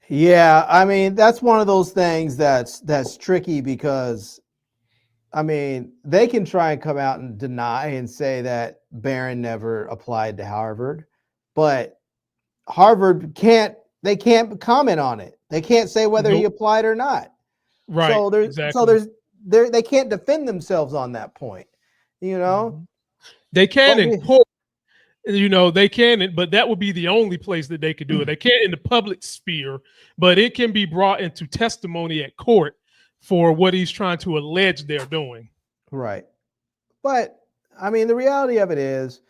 Yeah, I mean, that's one of those things that's tricky because, I mean, they can try and come out and deny and say that Barron never applied to Harvard, but Harvard can't comment on it. They can't say whether he applied or not. Right. They can't defend themselves on that point. You know, they can in court. You know, they can, but that would be the only place that they could do it. They can't in the public sphere, but it can be brought into testimony at court for what he's trying to allege they're doing. Right. But I mean, the reality of it is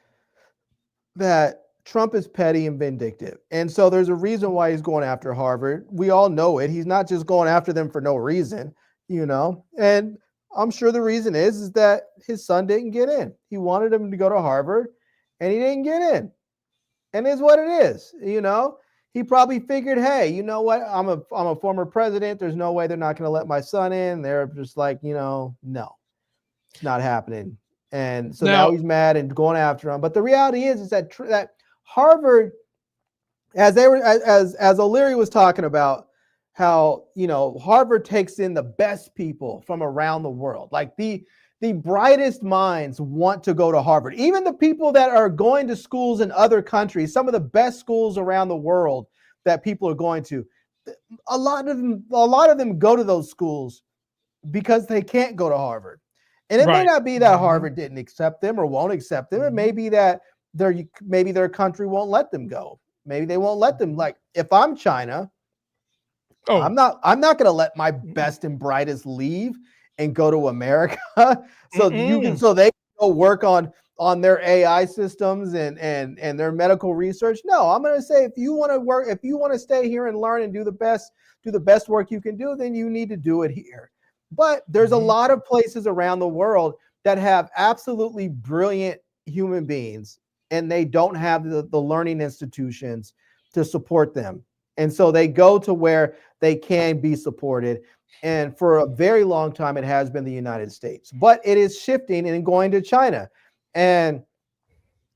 that Trump is petty and vindictive. And so there's a reason why he's going after Harvard. We all know it. He's not just going after them for no reason, you know, and I'm sure the reason is that his son didn't get in. He wanted him to go to Harvard and he didn't get in. And it's what it is, you know. He probably figured, hey, you know what? I'm a former president. There's no way they're not going to let my son in. They're just like, you know, no, it's not happening. And so now he's mad and going after him. But the reality is that that Harvard, as O'Leary was talking about, how, you know, Harvard takes in the best people from around the world. Like the brightest minds want to go to Harvard. Even the people that are going to schools in other countries, some of the best schools around the world that people are going to, a lot of them go to those schools because they can't go to Harvard. And it may not be that Harvard didn't accept them or won't accept them. It may be that their country won't let them go. Maybe they won't let them. Like if I'm China, I'm not going to let my best and brightest leave and go to America so they can go work on their AI systems and their medical research. No, I'm going to say if you want to stay here and learn and do the best work you can do, then you need to do it here. But there's a lot of places around the world that have absolutely brilliant human beings, and they don't have the learning institutions to support them. And so they go to where they can be supported. And for a very long time, it has been the United States. But it is shifting and going to China. And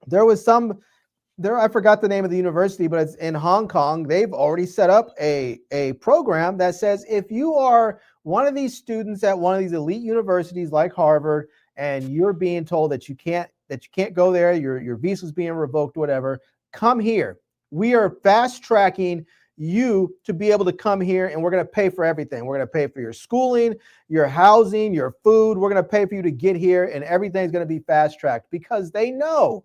there was I forgot the name of the university, but it's in Hong Kong. They've already set up a program that says if you are one of these students at one of these elite universities like Harvard, and you're being told that you can't go there, your visa's being revoked, whatever, come here. We are fast tracking you to be able to come here, and we're going to pay for everything. We're going to pay for your schooling, your housing, your food. We're going to pay for you to get here, and everything's going to be fast tracked because they know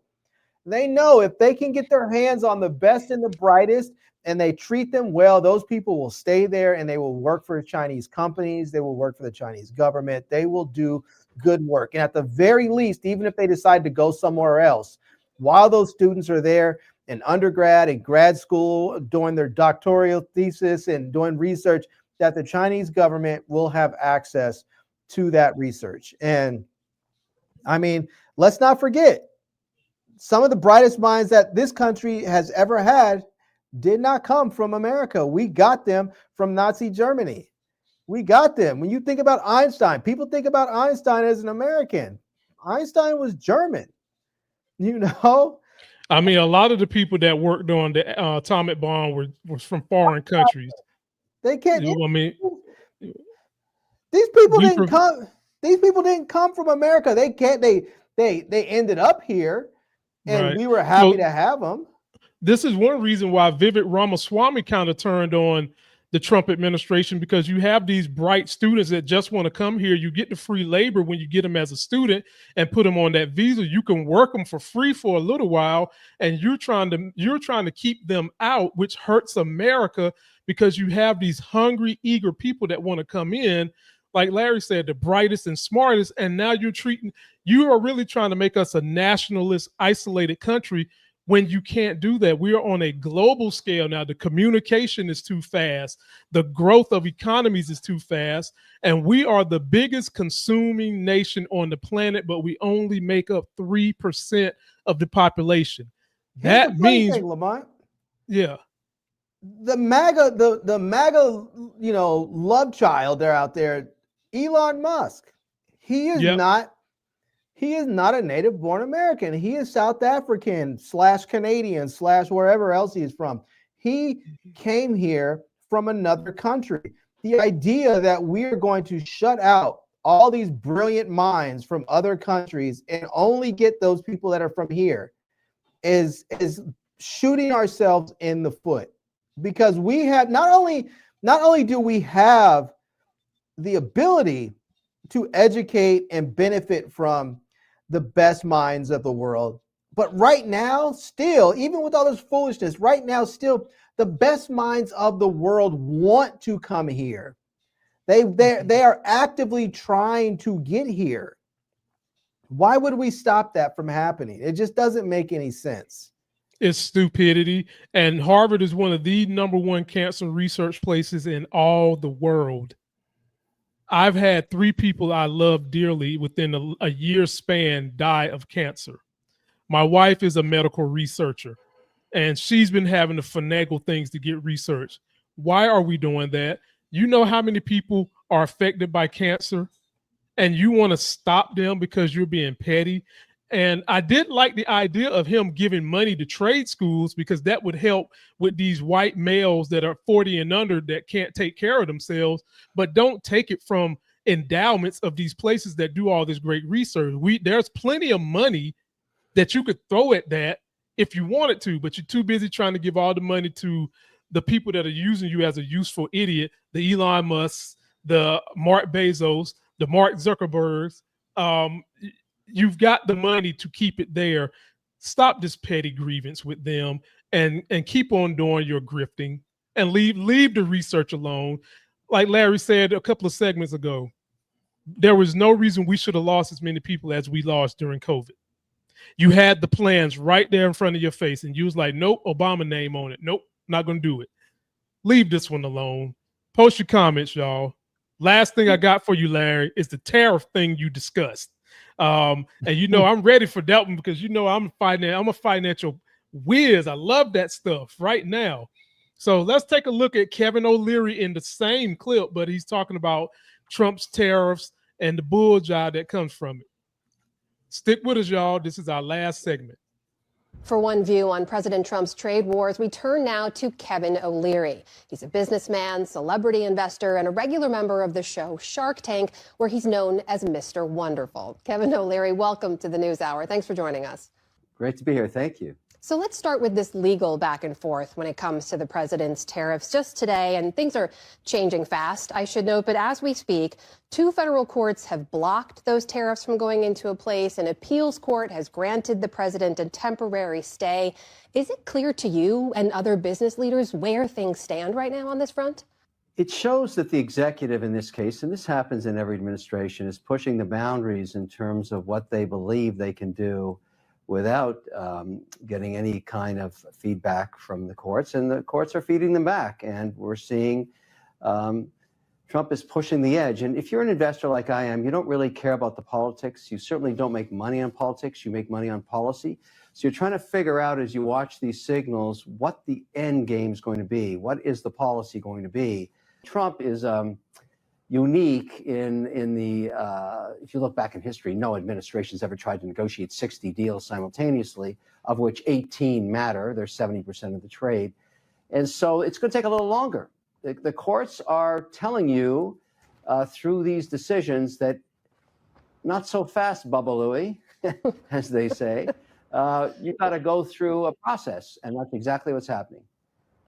if they can get their hands on the best and the brightest and they treat them well, those people will stay there and they will work for Chinese companies. They will work for the Chinese government. They will do good work. And at the very least, even if they decide to go somewhere else, while those students are there in undergrad and grad school doing their doctoral thesis and doing research, that the Chinese government will have access to that research. And I mean, let's not forget, some of the brightest minds that this country has ever had did not come from America. We got them from Nazi Germany. We got them. When you think about Einstein, people think about Einstein as an American. Einstein was German, you know? I mean, a lot of the people that worked on the atomic bomb was from foreign countries. They can't. You know what I mean? These people didn't come. These people didn't come from America. They can't. They ended up here, and Right. we were happy to have them. This is one reason why Vivek Ramaswamy kind of turned on the Trump administration, because you have these bright students that just want to come here. You get the free labor when you get them as a student and put them on that visa. You can work them for free for a little while, and you're trying to keep them out, which hurts America, because you have these hungry, eager people that want to come in. Like Larry said, the brightest and smartest, and now you are really trying to make us a nationalist, isolated country when you can't do that. We are on a global scale now. The communication is too fast. The growth of economies is too fast. And we are the biggest consuming nation on the planet, but we only make up 3% of the population. That means, thing, Lamont. Yeah. The MAGA, the MAGA, love child they're out there, Elon Musk. He is not a native born American. He is South African / Canadian / wherever else he is from. He came here from another country. The idea that we are going to shut out all these brilliant minds from other countries and only get those people that are from here is shooting ourselves in the foot, because we have not only do we have the ability to educate and benefit from the best minds of the world, but right now, still, even with all this foolishness, right now, still, the best minds of the world want to come here. They are actively trying to get here. Why would we stop that from happening? It just doesn't make any sense. It's stupidity. And Harvard is one of the #1 cancer research places in all the world. I've had 3 people I love dearly within a year span die of cancer. My wife is a medical researcher, and she's been having to finagle things to get research. Why are we doing that? You know how many people are affected by cancer, and you want to stop them because you're being petty? And I did like the idea of him giving money to trade schools, because that would help with these white males that are 40 and under that can't take care of themselves. But don't take it from endowments of these places that do all this great research. There's plenty of money that you could throw at that if you wanted to, but you're too busy trying to give all the money to the people that are using you as a useful idiot, the Elon Musks, the Mark Bezos, the Mark Zuckerbergs. You've got the money to keep it there. Stop this petty grievance with them and keep on doing your grifting and leave the research alone. Like Larry said a couple of segments ago, there was no reason we should have lost as many people as we lost during COVID. You had the plans right there in front of your face, and you was like, nope, Obama name on it. Nope, not going to do it. Leave this one alone. Post your comments, y'all. Last thing I got for you, Larry, is the tariff thing you discussed. And I'm ready for that one, because I'm a financial whiz. I love that stuff right now. So let's take a look at Kevin O'Leary in the same clip, but he's talking about Trump's tariffs and the bull jive that comes from it. Stick with us, y'all. This is our last segment. For One View on President Trump's trade wars, we turn now to Kevin O'Leary. He's a businessman, celebrity investor, and a regular member of the show Shark Tank, where he's known as Mr. Wonderful. Kevin O'Leary, welcome to the NewsHour. Thanks for joining us. Great to be here. Thank you. So let's start with this legal back and forth when it comes to the president's tariffs just today, and things are changing fast, I should note. But as we speak, 2 federal courts have blocked those tariffs from going into place. An appeals court has granted the president a temporary stay. Is it clear to you and other business leaders where things stand right now on this front? It shows that the executive in this case, and this happens in every administration, is pushing the boundaries in terms of what they believe they can do without getting any kind of feedback from the courts, and the courts are feeding them back. And we're seeing Trump is pushing the edge. And if you're an investor like I am, you don't really care about the politics. You certainly don't make money on politics. You make money on policy. So you're trying to figure out, as you watch these signals, what the end game is going to be. What is the policy going to be? Trump is unique in the, if you look back in history, no administration's ever tried to negotiate 60 deals simultaneously, of which 18 matter. They're 70% of the trade. And so it's going to take a little longer. The courts are telling you through these decisions that not so fast, Bubba Louie, as they say. You've got to go through a process, and that's exactly what's happening.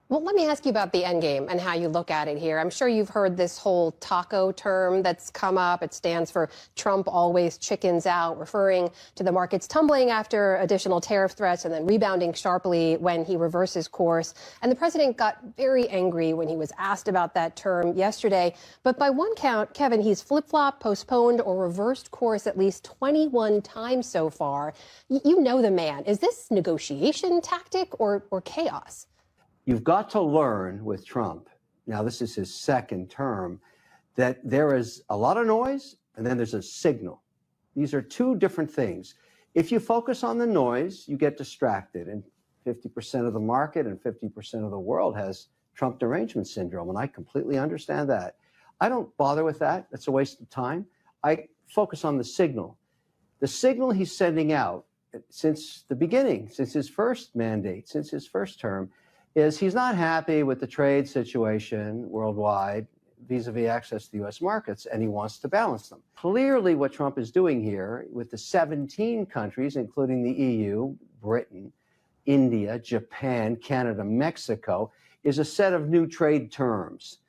Well, let me ask you about the end game and how you look at it here. I'm sure you've heard this whole taco term that's come up. It stands for Trump always chickens out, referring to the markets tumbling after additional tariff threats and then rebounding sharply when he reverses course. And the president got very angry when he was asked about that term yesterday. But by one count, Kevin, he's flip-flopped, postponed, or reversed course at least 21 times so far. You know the man. Is this negotiation tactic or chaos? You've got to learn with Trump, now this is his second term, that there is a lot of noise and then there's a signal. These are two different things. If you focus on the noise, you get distracted, and 50% of the market and 50% of the world has Trump derangement syndrome, and I completely understand that. I don't bother with that. It's a waste of time. I focus on the signal. The signal he's sending out since the beginning, since his first mandate, since his first term, is he's not happy with the trade situation worldwide vis-a-vis access to the U.S. markets, and he wants to balance them. Clearly, what Trump is doing here with the 17 countries, including the EU, Britain, India, Japan, Canada, Mexico, is a set of new trade terms.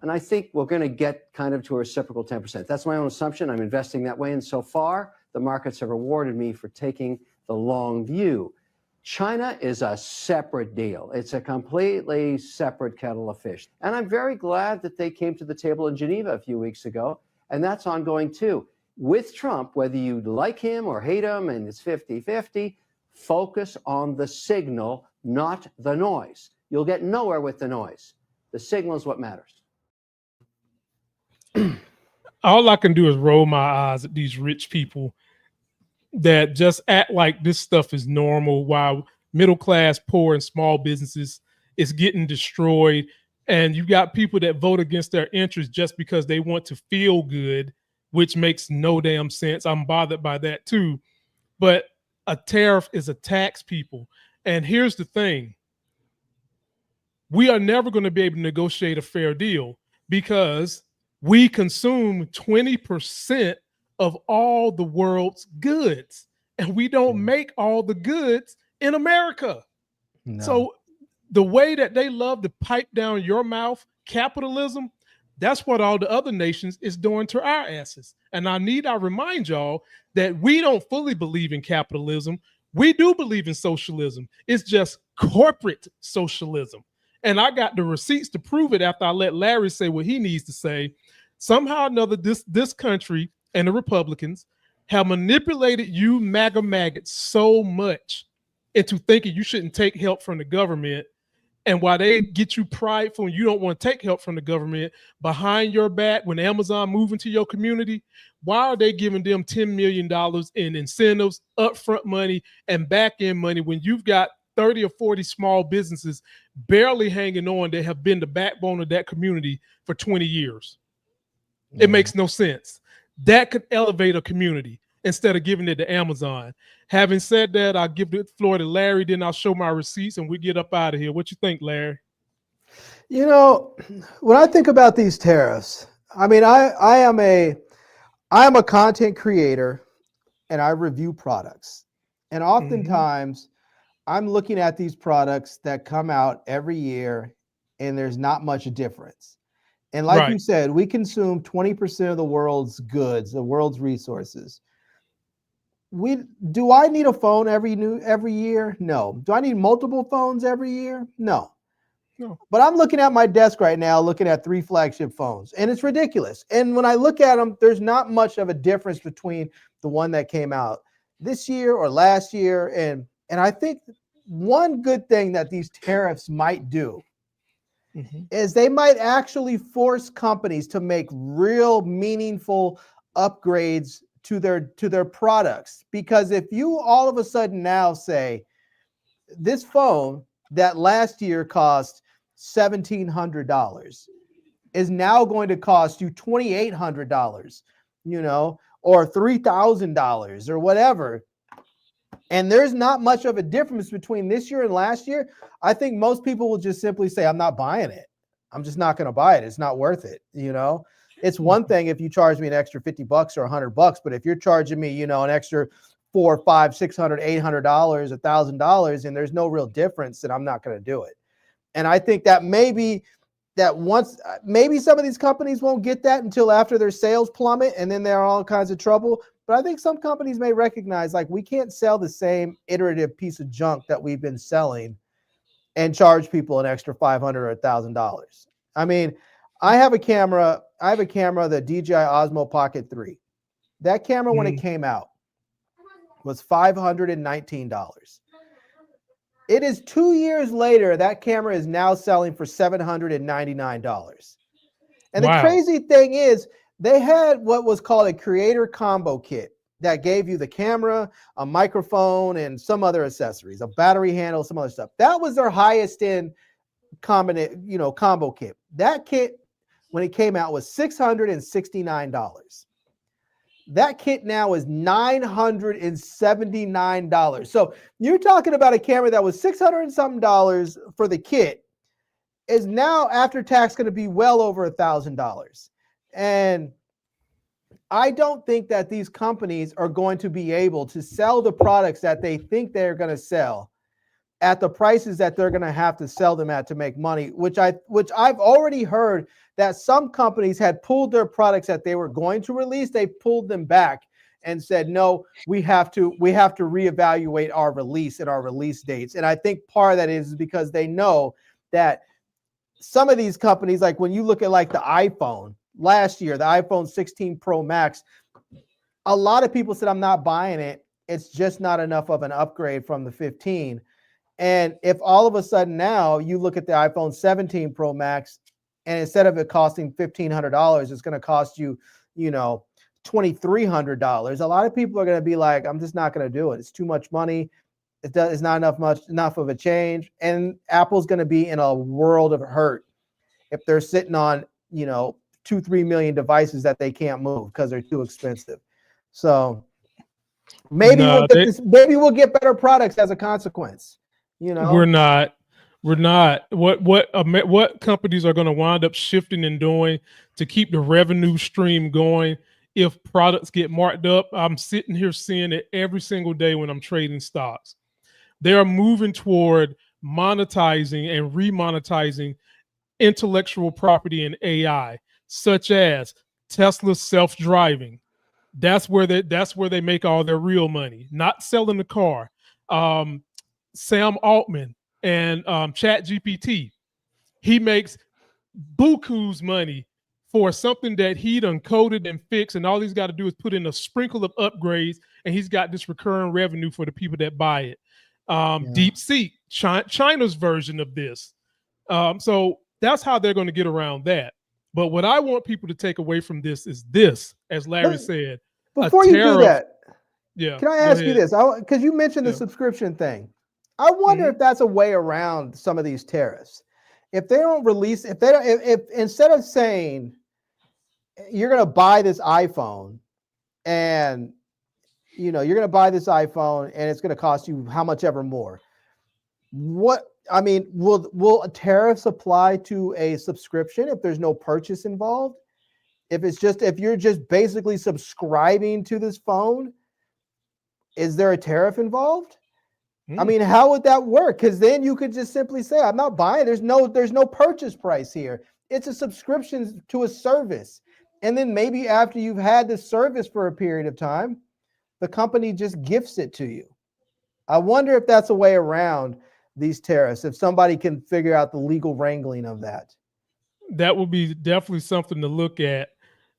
And I think we're going to get kind of to a reciprocal 10%. That's my own assumption. I'm investing that way, and so far, the markets have rewarded me for taking the long view. China is a separate deal. It's a completely separate kettle of fish. And I'm very glad that they came to the table in Geneva a few weeks ago, and that's ongoing too. With Trump, whether you like him or hate him, and it's 50-50, focus on the signal, not the noise. You'll get nowhere with the noise. The signal is what matters. All I can do is roll my eyes at these rich people that just act like this stuff is normal while middle class, poor, and small businesses is getting destroyed. And you got people that vote against their interests just because they want to feel good, which makes no damn sense. I'm bothered by that too. But a tariff is a tax, people. And here's the thing. We are never going to be able to negotiate a fair deal because we consume 20% of all the world's goods, and we don't make all the goods in America. No. So the way that they love to pipe down your mouth, capitalism, that's what all the other nations is doing to our asses. And I remind y'all that we don't fully believe in capitalism. We do believe in socialism. It's just corporate socialism. And I got the receipts to prove it after I let Larry say what he needs to say. Somehow or another, this country and the Republicans have manipulated you MAGA maggots so much into thinking you shouldn't take help from the government. And while they get you prideful and you don't want to take help from the government, behind your back, when Amazon move into your community, why are they giving them $10 million in incentives, upfront money, and back-end money when you've got 30 or 40 small businesses barely hanging on that have been the backbone of that community for 20 years? It makes no sense. That could elevate a community instead of giving it to Amazon. Having said that, I'll give the floor to Larry, then I'll show my receipts and we get up out of here. What you think, Larry? You know, when I think about these tariffs, I mean, I am a content creator and I review products. And oftentimes I'm looking at these products that come out every year and there's not much difference. And like you said, we consume 20% of the world's goods, the world's resources. Do I need a phone every year? No. Do I need multiple phones every year? No. But I'm looking at my desk right now, looking at 3 flagship phones, and it's ridiculous. And when I look at them, there's not much of a difference between the one that came out this year or last year. And I think one good thing that these tariffs might do is they might actually force companies to make real meaningful upgrades to their products. Because if you all of a sudden now say this phone that last year cost $1,700, is now going to cost you $2,800, or $3,000 or whatever. And there's not much of a difference between this year and last year. I think most people will just simply say, I'm not buying it. I'm just not going to buy it. It's not worth it. It's one thing if you charge me an extra $50 or $100, but if you're charging me, an extra $400, $500, $600, $800, $1,000, and there's no real difference, then I'm not going to do it. And I think that maybe some of these companies won't get that until after their sales plummet, and then they're all kinds of trouble. But I think some companies may recognize, like, we can't sell the same iterative piece of junk that we've been selling and charge people an extra $500 or $1,000. I mean, I have a camera, the DJI Osmo Pocket 3. That camera, when it came out, was $519. It is 2 years later, that camera is now selling for $799. And the crazy thing is, they had what was called a creator combo kit that gave you the camera, a microphone, and some other accessories, a battery handle, some other stuff. That was their highest end combo kit. That kit, when it came out, was $669. That kit now is $979. So you're talking about a camera that was $600 and something for the kit, is now after tax going to be well over $1,000. And I don't think that these companies are going to be able to sell the products that they think they're going to sell at the prices that they're going to have to sell them at to make money, which I've already heard that some companies had pulled their products that they were going to release. They pulled them back and said, no, we have to reevaluate our release and our release dates. And I think part of that is because they know that some of these companies, like when you look at like the iPhone last year, the iPhone 16 Pro Max, a lot of people said, I'm not buying it. It's just not enough of an upgrade from the 15. And if all of a sudden now you look at the iPhone 17 Pro Max, and instead of it costing $1,500, it's going to cost you, $2,300. A lot of people are going to be like, I'm just not going to do it. It's too much money. It's not enough of a change. And Apple's going to be in a world of hurt if they're sitting on, 2-3 million devices that they can't move because they're too expensive. So maybe we'll get better products as a consequence. We're not. What companies are going to wind up shifting and doing to keep the revenue stream going if products get marked up? I'm sitting here seeing it every single day when I'm trading stocks. They are moving toward monetizing and remonetizing intellectual property and AI, such as Tesla's self-driving. That's where they make all their real money, not selling the car. Sam Altman and ChatGPT, he makes buku's money for something that he done coded and fixed, and all he's got to do is put in a sprinkle of upgrades, and he's got this recurring revenue for the people that buy it. DeepSeek, China's version of this. So that's how they're going to get around that. But what I want people to take away from this is this, as Larry said. Before you do that, can I ask you this? Because you mentioned the subscription thing. I wonder if that's a way around some of these tariffs. If they don't release, if instead of saying you're going to buy this iPhone and you're going to buy this iPhone and it's going to cost you how much ever more. Will tariffs apply to a subscription if there's no purchase involved? If you're just basically subscribing to this phone, is there a tariff involved? I mean, how would that work? Because then you could just simply say, I'm not buying. There's no purchase price here. It's a subscription to a service. And then maybe after you've had the service for a period of time, the company just gifts it to you. I wonder if that's a way around these tariffs, if somebody can figure out the legal wrangling of that. That would be definitely something to look at.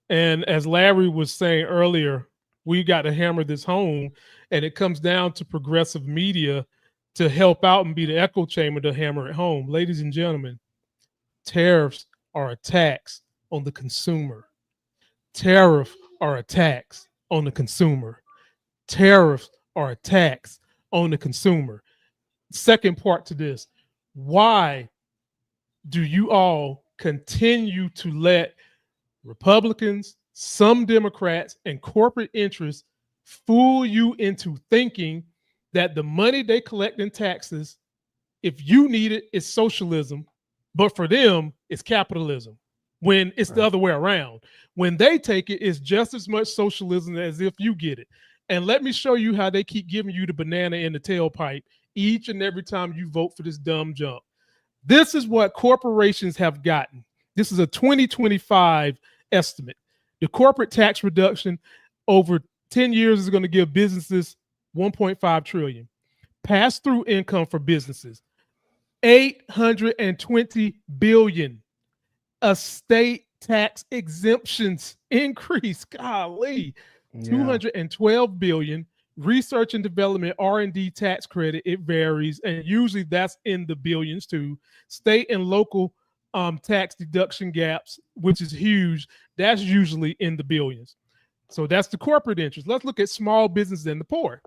And as Larry was saying earlier, we got to hammer this home, and it comes down to progressive media to help out and be the echo chamber to hammer it home. Ladies and gentlemen, tariffs are a tax on the consumer. Tariffs are a tax on the consumer. Tariffs are a tax on the consumer. Second part to this, why do you all continue to let Republicans, some Democrats, and corporate interests fool you into thinking that the money they collect in taxes, if you need it, is socialism, but for them, it's capitalism, when it's the other way around. When they take it, it's just as much socialism as if you get it. And let me show you how they keep giving you the banana in the tailpipe each and every time you vote for this dumb junk. This is what corporations have gotten. This is a 2025 estimate. The corporate tax reduction over 10 years is going to give businesses 1.5 trillion. Pass-through income for businesses, 820 billion. Estate tax exemptions increase, golly, 212 billion. Research and development R&D tax credit, it varies, and usually that's in the billions too. State and local tax deduction gaps, which is huge, that's usually in the billions. So that's the corporate interest. Let's look at small business and the poor.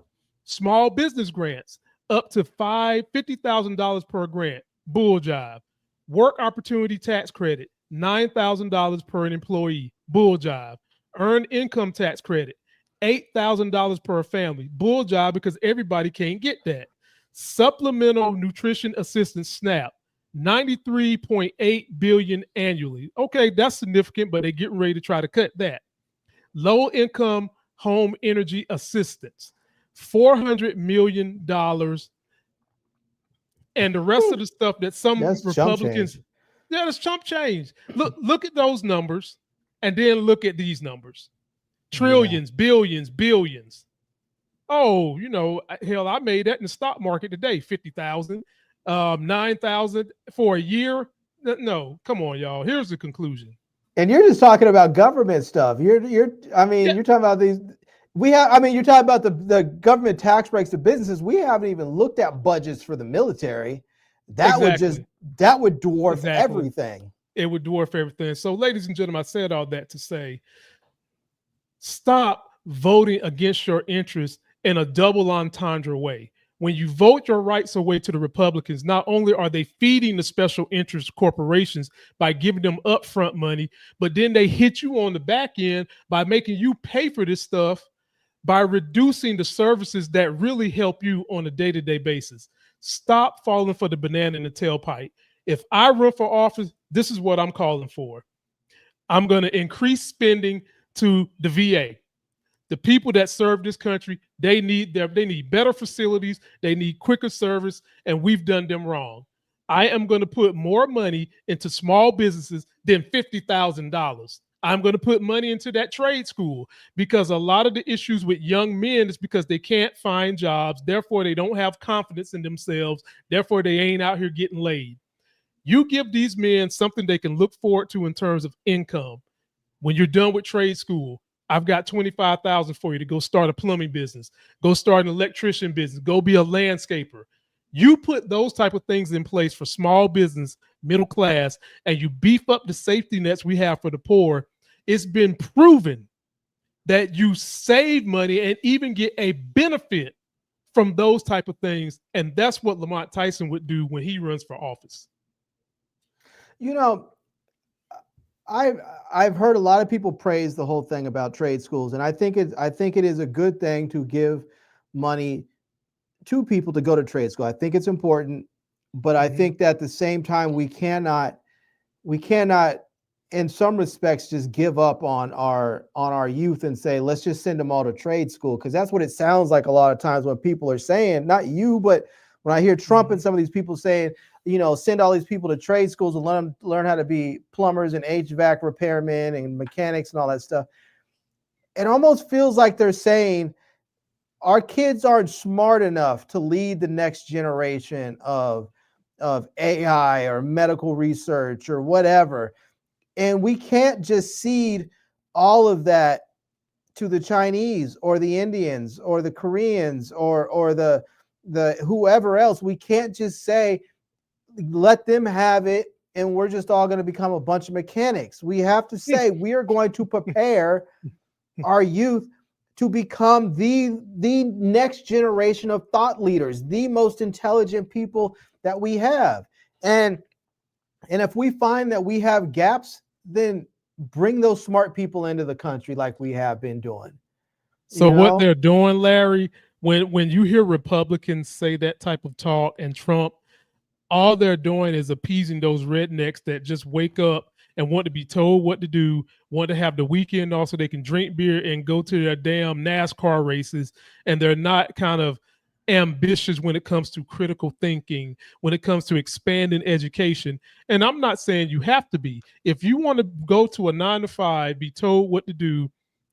Small business grants up to $50,000 per grant, bull jive. Work opportunity tax credit, $9,000 per employee, bull jive. Earned income tax credit, $8,000 per family, bull jive, because everybody can't get that. Supplemental nutrition assistance SNAP, 93.8 billion annually. Okay, that's significant, but they're getting ready to try to cut that. Low income home energy assistance, $400 million, and the rest of the stuff that some Republicans, that's chump change. Look at those numbers, and then look at these numbers. Trillions, billions, billions. Oh, you know, hell, I made that in the stock market today, 50,000, 9,000 for a year. No, come on, y'all. Here's the conclusion. And you're just talking about government stuff. You're talking about these. You're talking about the government tax breaks to businesses. We haven't even looked at budgets for the military. That would dwarf everything. It would dwarf everything. So, ladies and gentlemen, I said all that to say, stop voting against your interests in a double entendre way. When you vote your rights away to the Republicans, not only are they feeding the special interest corporations by giving them upfront money, but then they hit you on the back end by making you pay for this stuff by reducing the services that really help you on a day-to-day basis. Stop falling for the banana in the tailpipe. If I run for office, this is what I'm calling for. I'm going to increase spending to the VA. The people that serve this country, they need better facilities, they need quicker service, and we've done them wrong. I am going to put more money into small businesses than $50,000. I'm going to put money into that trade school, because a lot of the issues with young men is because they can't find jobs. Therefore, they don't have confidence in themselves. Therefore, they ain't out here getting laid. You give these men something they can look forward to in terms of income. When you're done with trade school, I've got $25,000 for you to go start a plumbing business, go start an electrician business, go be a landscaper. You put those type of things in place for small business, middle class, and you beef up the safety nets we have for the poor. It's been proven that you save money and even get a benefit from those type of things. And that's what Lamont Tyson would do when he runs for office. You know, I've heard a lot of people praise the whole thing about trade schools, and I think it is a good thing to give money to people to go to trade school. I think it's important, but I think that at the same time we cannot in some respects just give up on our youth and say, let's just send them all to trade school, because that's what it sounds like a lot of times when people are saying, not you, but when I hear Trump and some of these people saying, you know, send all these people to trade schools and learn how to be plumbers and HVAC repairmen and mechanics and all that stuff. It almost feels like they're saying our kids aren't smart enough to lead the next generation of AI or medical research or whatever. And we can't just cede all of that to the Chinese or the Indians or the Koreans or the whoever else. We can't just say, let them have it, and we're just all going to become a bunch of mechanics. We have to say we are going to prepare our youth to become the next generation of thought leaders, the most intelligent people that we have. And And if we find that we have gaps, then bring those smart people into the country like we have been doing. So what they're doing, Larry, when you hear Republicans say that type of talk and Trump, all they're doing is appeasing those rednecks that just wake up and want to be told what to do, want to have the weekend off so they can drink beer and go to their damn NASCAR races. And they're not kind of ambitious when it comes to critical thinking, when it comes to expanding education. And I'm not saying you have to be. If you want to go to a 9 to 5, be told what to do,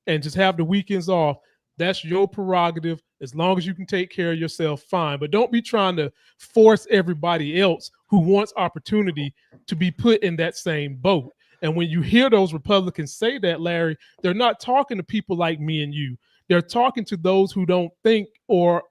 and just have the weekends off, that's your prerogative. As long as you can take care of yourself, fine. But don't be trying to force everybody else who wants opportunity to be put in that same boat. And when you hear those Republicans say that, Larry, they're not talking to people like me and you. They're talking to those who don't think, or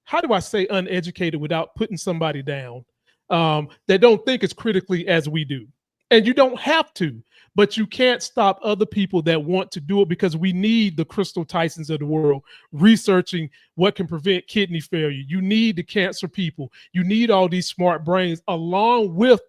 how do I say uneducated without putting somebody down, that don't think as critically as we do. And you don't have to, but you can't stop other people that want to do it, because we need the Crystal Tysons of the world researching what can prevent kidney failure. You need the cancer people. You need all these smart brains, along with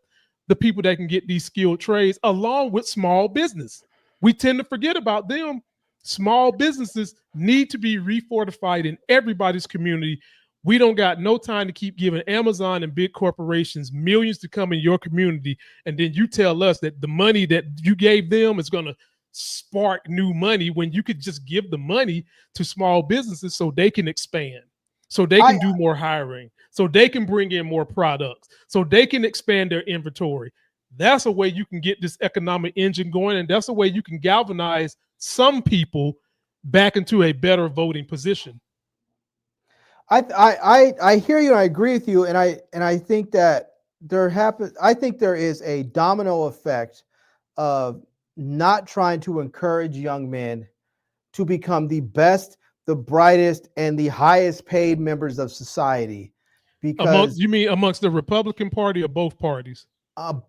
the people that can get these skilled trades, along with small business. We tend to forget about them. Small businesses need to be refortified in everybody's community. We don't got no time to keep giving Amazon and big corporations millions to come in your community, and then you tell us that the money that you gave them is going to spark new money, when you could just give the money to small businesses so they can expand, so they can do more hiring, so they can bring in more products, so they can expand their inventory. That's a way you can get this economic engine going, and that's a way you can galvanize some people back into a better voting position. I hear you and I agree with you, and I think that I think there is a domino effect of not trying to encourage young men to become the best, the brightest, and the highest paid members of society. Because you mean amongst the Republican Party or both parties?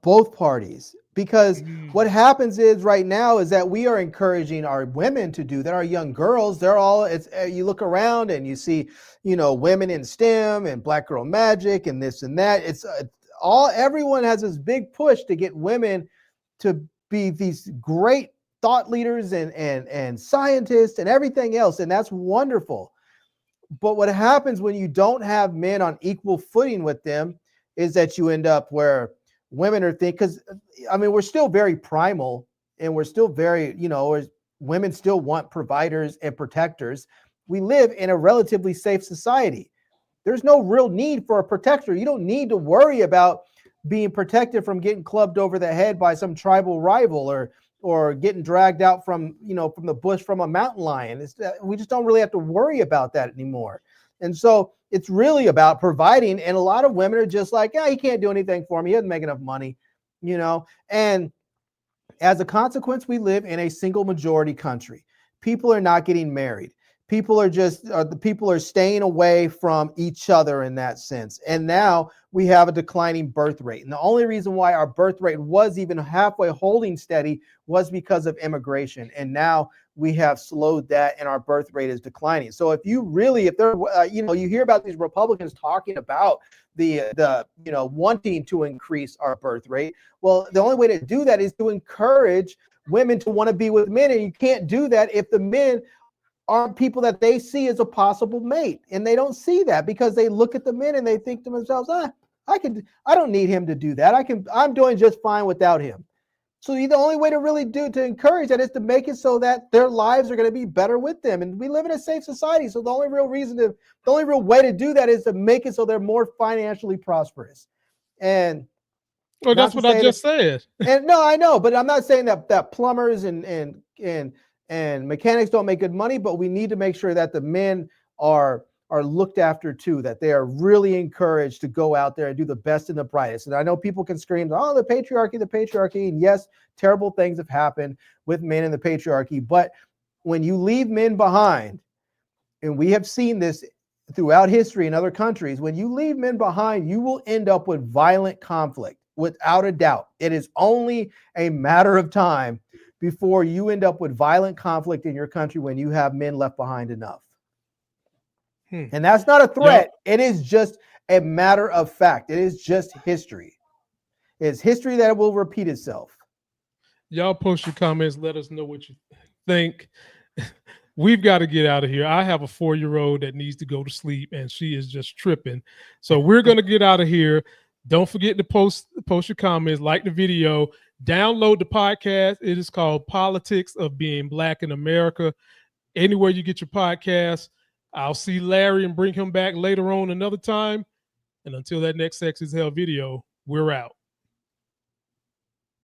Both parties. Because what happens is right now is that we are encouraging our women to do that. Our young girls, they're all, you look around and you see, women in STEM and Black Girl Magic and this and that. It's everyone has this big push to get women to be these great thought leaders and scientists and everything else. And that's wonderful. But what happens when you don't have men on equal footing with them is that you end up where women are thinking, because we're still very primal, and we're still very, women still want providers and protectors. We live in a relatively safe society. There's no real need for a protector. You don't need to worry about being protected from getting clubbed over the head by some tribal rival, or getting dragged out from the bush from a mountain lion. We just don't really have to worry about that anymore. And so it's really about providing. And a lot of women are just like, he can't do anything for me. He doesn't make enough money, And as a consequence, we live in a single majority country. People are not getting married. People are staying away from each other in that sense. And now we have a declining birth rate. And the only reason why our birth rate was even halfway holding steady was because of immigration. And now we have slowed that, and our birth rate is declining. So if you hear about these Republicans talking about the wanting to increase our birth rate. Well, the only way to do that is to encourage women to want to be with men. And you can't do that if the men aren't people that they see as a possible mate. And they don't see that, because they look at the men and they think to themselves, I don't need him to do that. I'm doing just fine without him. So the only way to really to encourage that is to make it so that their lives are going to be better with them. And we live in a safe society. So the only real way to do that is to make it so they're more financially prosperous. And that's what I just said. And no, I know, but I'm not saying that plumbers and mechanics don't make good money, but we need to make sure that the men are looked after too, that they are really encouraged to go out there and do the best and the brightest. And I know people can scream, the patriarchy. And yes, terrible things have happened with men in the patriarchy. But when you leave men behind, and we have seen this throughout history in other countries, when you leave men behind, you will end up with violent conflict, without a doubt. It is only a matter of time before you end up with violent conflict in your country when you have men left behind enough. And that's not a threat. It is just a matter of fact. It is just history. It's history that will repeat itself. Y'all post your comments. Let us know what you think. We've got to get out of here. I have a 4-year-old that needs to go to sleep, and she is just tripping. So we're going to get out of here. Don't forget to post your comments, like the video, download the podcast. It is called Politics of Being Black in America. Anywhere you get your podcast. I'll see Larry and bring him back later on another time. And until that next Sex is Hell video, we're out.